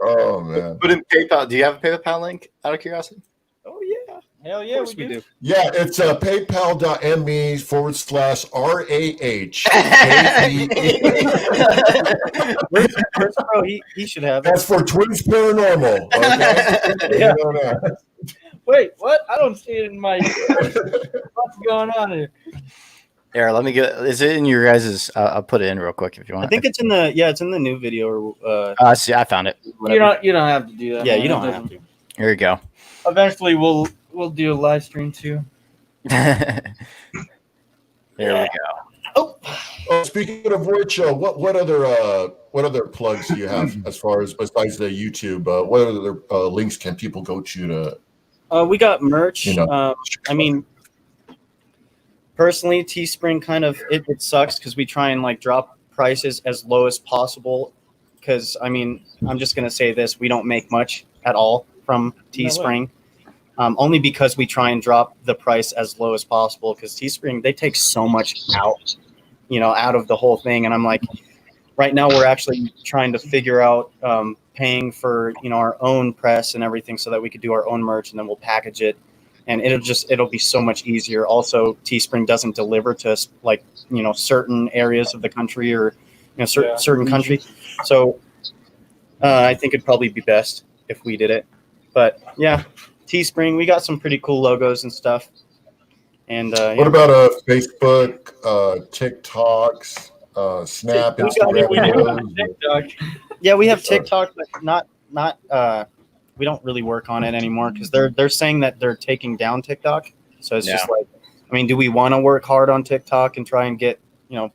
Oh man. Put in PayPal. Do you have a PayPal link? Out of curiosity. Oh yeah. Hell yeah, we do. Yeah, it's paypal.me/RAH. He should have it. That's for Twins Paranormal. Okay? Yeah. Wait, what? I don't see it in my. What's going on here? Here, let me get. Is it in your guys's? I'll put it in real quick if you want. I think it's in the new video. I see. I found it. You don't have to do that. Yeah, you don't have to. Here you go. Eventually, we'll do a live stream too. There we go. Oh, speaking of which, what other plugs do you have as far as besides the YouTube? What other links can people go to? We got merch. You know. I mean, personally, Teespring kind of it sucks because we try and like drop prices as low as possible. Because I mean, I'm just gonna say this: we don't make much at all from Teespring. Only because we try and drop the price as low as possible because Teespring, they take so much out of the whole thing. And I'm like, right now we're actually trying to figure out paying for, our own press and everything so that we could do our own merch and then we'll package it. And it'll be so much easier. Also, Teespring doesnn't deliver to like, certain areas of the country or, certain country. So I think it'd probably be best if we did it. But yeah. Teespring, we got some pretty cool logos and stuff. And What about Facebook, TikToks, Snap, Instagram? Yeah, we have TikTok, but not. We don't really work on it anymore because they're saying that they're taking down TikTok. So it's just like, I mean, do we want to work hard on TikTok and try and get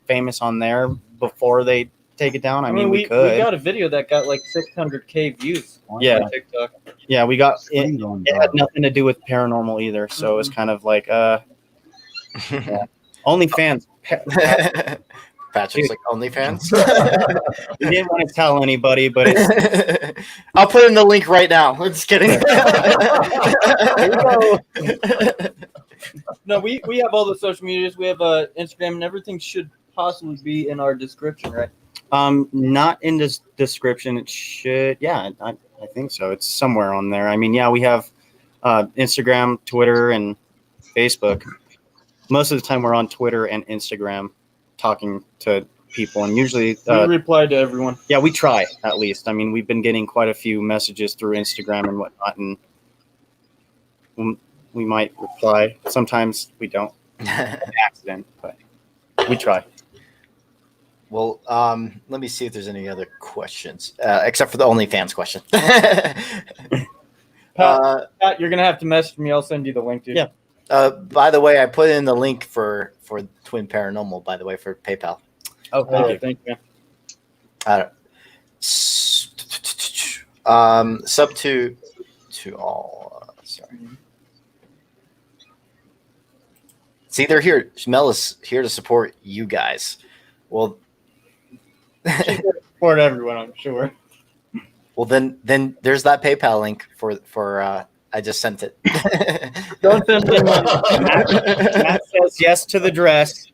famous on there before they take it down? I mean, we could. We got a video that got like 600K views on TikTok. Yeah, we got it. It had nothing to do with paranormal either, so it's kind of like OnlyFans. Patrick's like OnlyFans. We didn't want to tell anybody, but it's... I'll put in the link right now. I'm just kidding. No, we have all the social medias. We have Instagram, and everything should possibly be in our description, right? Not in this description. It should. Yeah, I think so. It's somewhere on there. I mean, yeah, we have Instagram, Twitter, and Facebook. Most of the time, we're on Twitter and Instagram, talking to people, and usually we reply to everyone. Yeah, we try at least. I mean, we've been getting quite a few messages through Instagram and whatnot, and we might reply. Sometimes we don't, by accident, but we try. Well, let me see if there's any other questions, except for the OnlyFans question. Pat, you're gonna have to message me. I'll send you the link, dude. Yeah. By the way, I put in the link for Twin Paranormal, by the way, for PayPal. Oh, thank you. Sub to all. Sorry. See, they're here. Mel is here to support you guys. Well, support everyone, I'm sure. Well, then there's that PayPal link for I just sent it. Don't send me money. Matt says yes to the dress.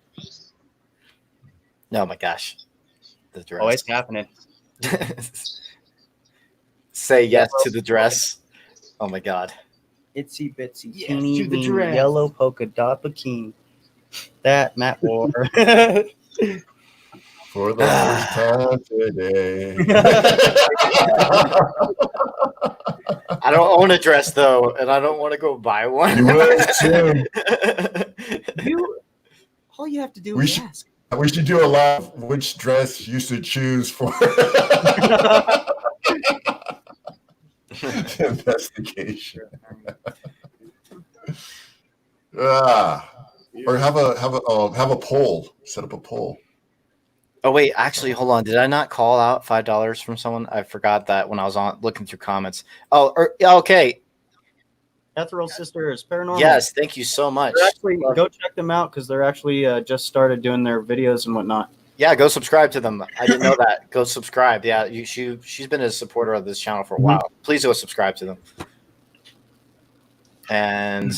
No, my gosh. The dress. Oh, it's happening. Say yes to the dress. Oh my god. Itsy bitsy Yes teeny to the weeny dress. yellow polka dot bikini. That Matt wore. For the first time today. I don't own a dress though, and I don't want to go buy one. You would too. All you have to do is ask. We should do a live which dress you should choose for investigation. Or have a poll. Set up a poll. Oh wait, actually, hold on. Did I not call out $5 from someone? I forgot that when I was on looking through comments. Okay. Ethereal Sisters Paranormal. Yes, thank you so much. Actually, go check them out because they're actually just started doing their videos and whatnot. Yeah, go subscribe to them. I didn't know that. Go subscribe. Yeah, she's been a supporter of this channel for a while. Please go subscribe to them. And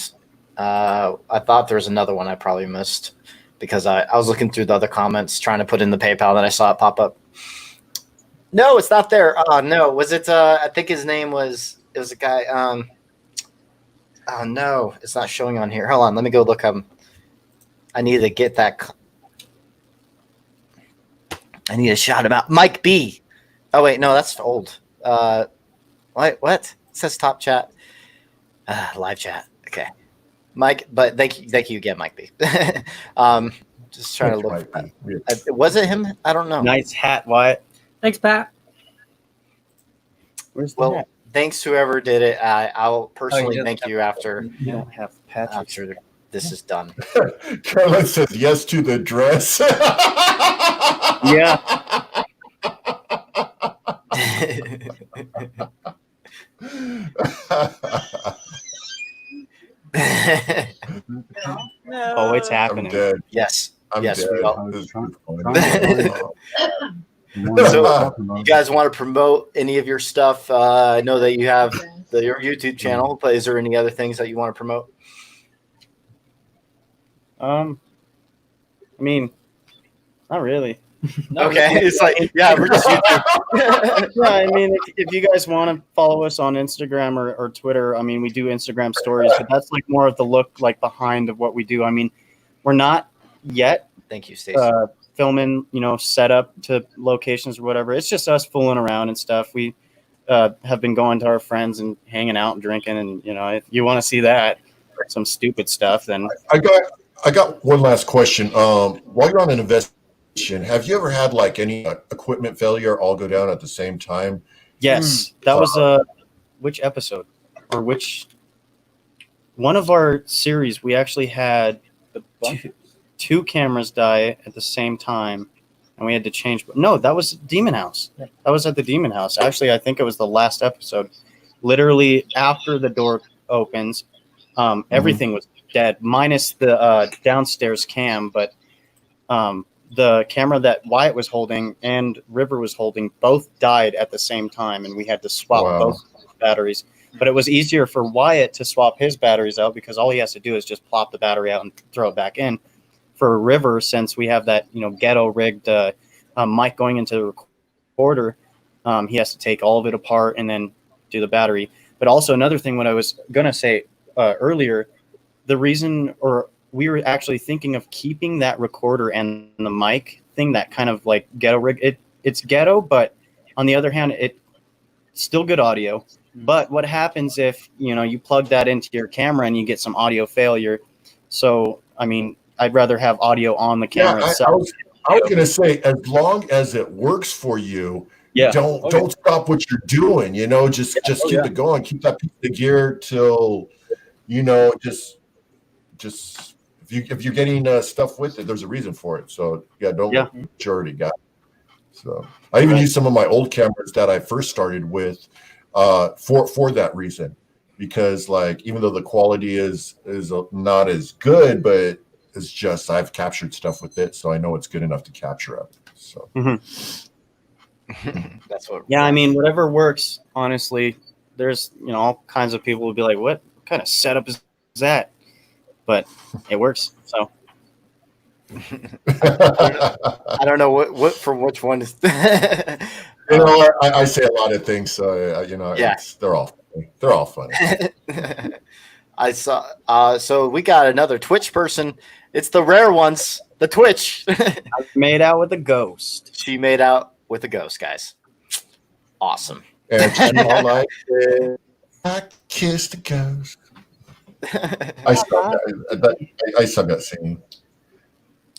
I thought there was another one I probably missed because I was looking through the other comments trying to put in the PayPal, and I saw it pop up. No, it's not there. Oh no, was it? I think his name was. It was a guy. Oh no, it's not showing on here. Hold on, let me go look up. I need to get that. I need to shout him out. Mike B. Oh wait, no, that's old. What? It says top chat. Live chat. Okay, Mike. But thank you again, Mike B. Just trying to look. Was it him? I don't know. Nice hat, Wyatt. Thanks, Pat. Where's the hat? Thanks whoever did it. I'll personally thank you after. You don't have Patrick. After this is done. Carolyn says yes to the dress. Yeah. Oh, it's happening. I'm dead. Yes. I'm yes. dead. We all. This is So, you guys want to promote any of your stuff? I know that you have your YouTube channel, but is there any other things that you want to promote? I mean, not really. Okay, it's like, yeah, we're just YouTube. Yeah, I mean, if you guys want to follow us on Instagram or Twitter, I mean, we do Instagram stories, but that's like more of the look like behind of what we do. I mean, we're not yet. Thank you, Stacey. Filming, set up to locations or whatever. It's just us fooling around and stuff. We have been going to our friends and hanging out and drinking, and if you want to see that, some stupid stuff, then I got one last question. While you're on an investigation, have you ever had like any equipment failure all go down at the same time? yes, that was which episode or which one of our series? We actually had two cameras die at the same time, and we had to change. No, that was Demon House. That was at the Demon House. Actually, I think it was the last episode. Literally after the door opens, everything was dead, minus the downstairs cam. But the camera that Wyatt was holding and River was holding both died at the same time, and we had to swap both batteries. But it was easier for Wyatt to swap his batteries out because all he has to do is just plop the battery out and throw it back in. For River, since we have that ghetto rigged mic going into the recorder, he has to take all of it apart and then do the battery. But also another thing, what I was gonna say earlier, the reason, or we were actually thinking of keeping that recorder and the mic thing, that kind of like ghetto rig. It's ghetto, but on the other hand, it's still good audio. But what happens if you plug that into your camera and you get some audio failure? So I mean, I'd rather have audio on the camera itself. I was going to say, as long as it works for you, don't stop what you're doing. Just keep it going. Keep that piece of gear till just if you're getting stuff with it, there's a reason for it. So don't look what you already got. So I even use some of my old cameras that I first started with for that reason, because like even though the quality is not as good, but it's just I've captured stuff with it, so I know it's good enough to capture up. So that's what. Yeah, I mean, whatever works. Honestly, there's all kinds of people will be like, "What kind of setup is that?" But it works. So I don't know what from which one is. I say a lot of things, so they're all funny. I saw. So we got another Twitch person. It's the rare ones. The Twitch. I made out with a ghost. She made out with a ghost, guys. Awesome. And I kissed a ghost. I suck at singing.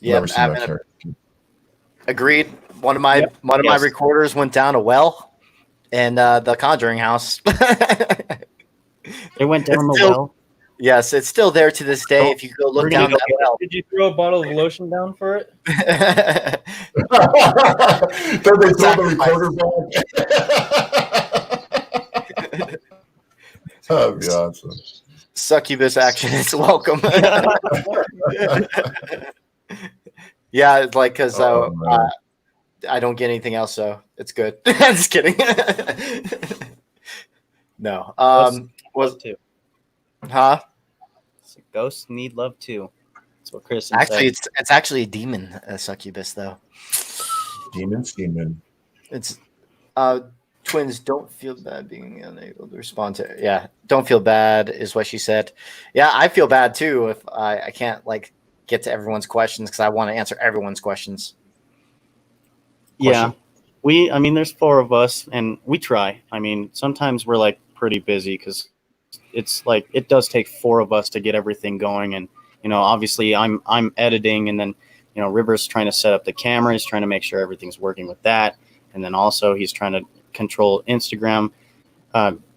Yeah, agreed. One of my recorders went down a well, and the Conjuring house. It went down the well. Yes, it's still there to this day. If you go look down that well. Did you throw a bottle of lotion down for it? Don't they throw the recorder back? That'd be awesome. Succubus action is welcome. Yeah, it's like because I don't get anything else, so it's good. I'm just kidding. No. Was too. Huh? So ghosts need love too. That's what Chris actually said. it's actually a demon succubus though. Demon. It's twins don't feel bad being unable to respond to. Yeah, don't feel bad is what she said. Yeah, I feel bad too if I can't like get to everyone's questions because I want to answer everyone's questions. Yeah, I mean, there's 4 of us, and we try. I mean, sometimes we're like pretty busy because it's like it does take 4 of us to get everything going, and obviously I'm editing, and then River's trying to set up the cameras, trying to make sure everything's working with that, and then also he's trying to control Instagram.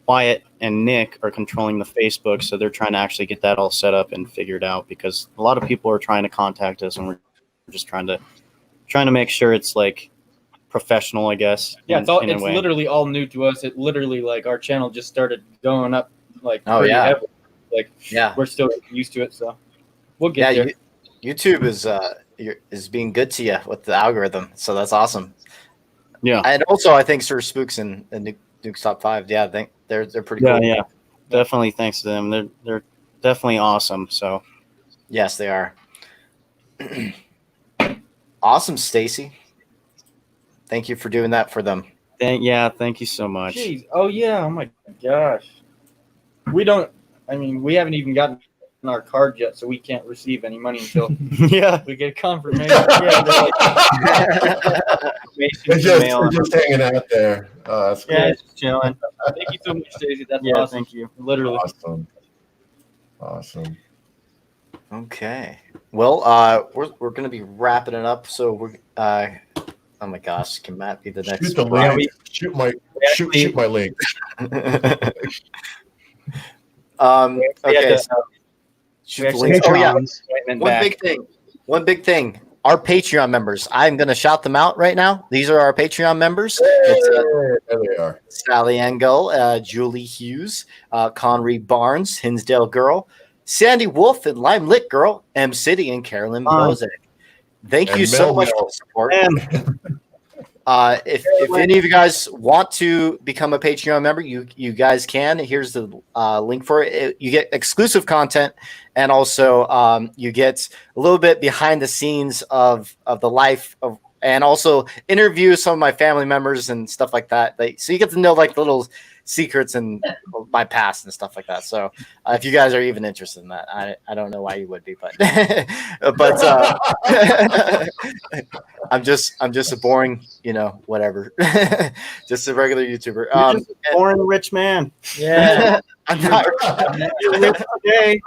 Wyatt and Nick are controlling the Facebook, so they're trying to actually get that all set up and figured out because a lot of people are trying to contact us, and we're just trying to make sure it's like professional, I guess. Yeah, it's literally all new to us. It literally like our channel just started going up like pretty heavily. Like we're still used to it, so we'll get there. YouTube is being good to you with the algorithm, so that's awesome. Yeah, and also I think Sir Spooks and Nuke's Top 5. Yeah, I think they're pretty cool. Yeah, definitely. Thanks to them, they're definitely awesome. So yes, they are. Awesome, Stacy. Thank you for doing that for them. Thank you so much. Jeez. Oh yeah. Oh my gosh. We haven't even gotten our card yet, so we can't receive any money until we get confirmation. They're just hanging out there. That's cool. Just chilling. Thank you so much, Stacey. That's awesome. Thank you. Literally. Awesome. Awesome. Okay. Well, we're gonna be wrapping it up. So we're oh my gosh, can Matt be the next? Shoot the link. Shoot my link. Okay. Shoot the link. Oh yeah. One big thing. Our Patreon members. I'm gonna shout them out right now. These are our Patreon members. There they are. Sally Engel, Julie Hughes, Conry Barnes, Hinsdale Girl, Sandy Wolf, and Lime Lit Girl, M City, and Carolyn Bozek. Thank you so much for the support. If any of you guys want to become a Patreon member, you guys can. Here's the link for it. You get exclusive content, and also you get a little bit behind the scenes of the life of, and also interview some of my family members and stuff like that. So you get to know like little secrets and my past and stuff like that. So if you guys are even interested in that, I don't know why you would be, but I'm just a boring, whatever, just a regular YouTuber. You're just a boring rich man. Yeah, I'm not. You're rich today.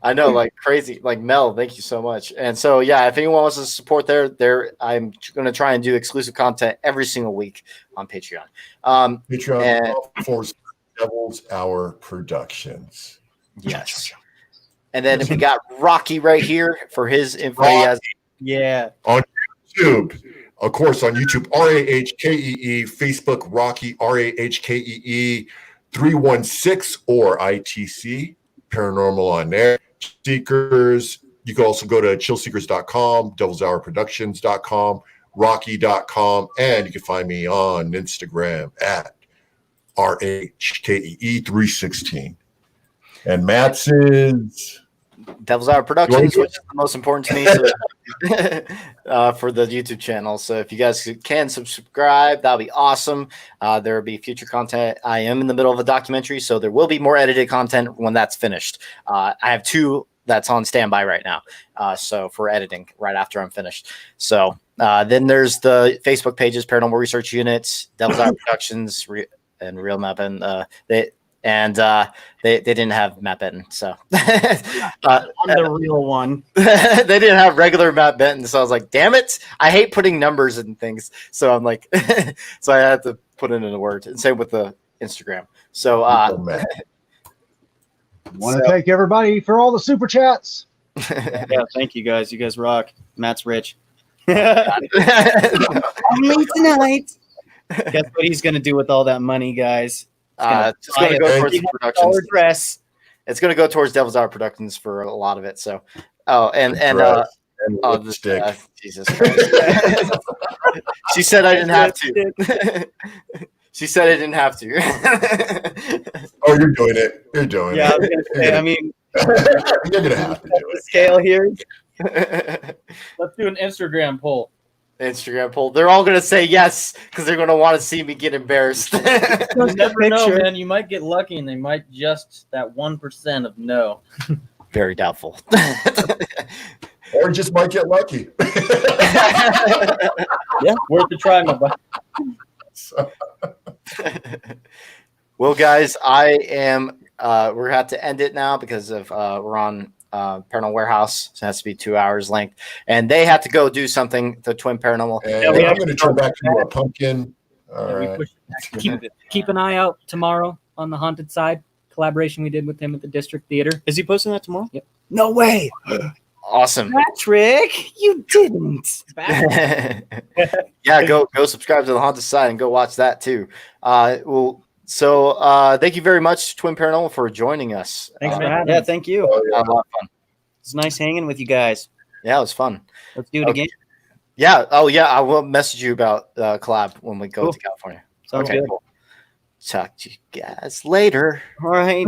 I know, like crazy, like Mel. Thank you so much. And so, yeah, if anyone wants to support I'm going to try and do exclusive content every single week on Patreon. Patreon for Devil's Hour Productions. Yes. And then we got Rocky right here for his info. On YouTube, of course, on YouTube, RAHKEE, Facebook Rocky, RAHKEE 316 or ITC. Paranormal on there. Seekers, you can also go to chillseekers.com, devilshourproductions.com, rocky.com, and you can find me on Instagram at RAHKEE316. And Matt's is Devil's Hour Productions, which is the most important to me for the YouTube channel. So if you guys can subscribe, that'll be awesome. There will be future content. I am in the middle of a documentary, so there will be more edited content when that's finished. I have 2 that's on standby right now. So for editing right after I'm finished. So then there's the Facebook pages, Paranormal Research Units, Devil's Hour Productions, and Real Map, and they didn't have Matt Benton, so I'm the real one. They didn't have regular Matt Benton, so I was like, damn it, I hate putting numbers in things. So I'm like, so I had to put it in a word. And same with the Instagram. So want to thank everybody for all the super chats. Yeah, thank you guys. You guys rock. Matt's rich. Me tonight. Guess what he's gonna do with all that money, guys? It's going to go towards productions. Dress. It's going to go towards Devil's Hour Productions for a lot of it. So, Jesus Christ. She said I didn't have to. She said I didn't have to. Oh, you're doing it. You're doing it. I was gonna say, I mean, you're gonna have to do it. Scale here. Let's do an Instagram poll. They're all going to say yes because they're going to want to see me get embarrassed. You never know, man. You might get lucky and they might just that 1% of no. Very doubtful. Or just might get lucky. Yeah, worth a try, my boy. Well, guys, I am. We're have to end it now because of we're on Paranormal Warehouse, so it has to be 2 hours length, and they have to go do something. The Twin Paranormal. And I'm going to turn back to a pumpkin. All right. Keep an eye out tomorrow on the haunted side collaboration we did with him at the District Theater. Is he posting that tomorrow? Yep. No way. Awesome. Patrick, you didn't. Yeah, go subscribe to the haunted side and go watch that too. So thank you very much, Twin Paranormal, for joining us. Thanks for having us. Yeah, thank you. A lot of fun. It's nice hanging with you guys. Yeah, it was fun. Let's do it again. Yeah. Oh, yeah. I will message you about collab when we go to California. Sounds good. Cool. Talk to you guys later. All right.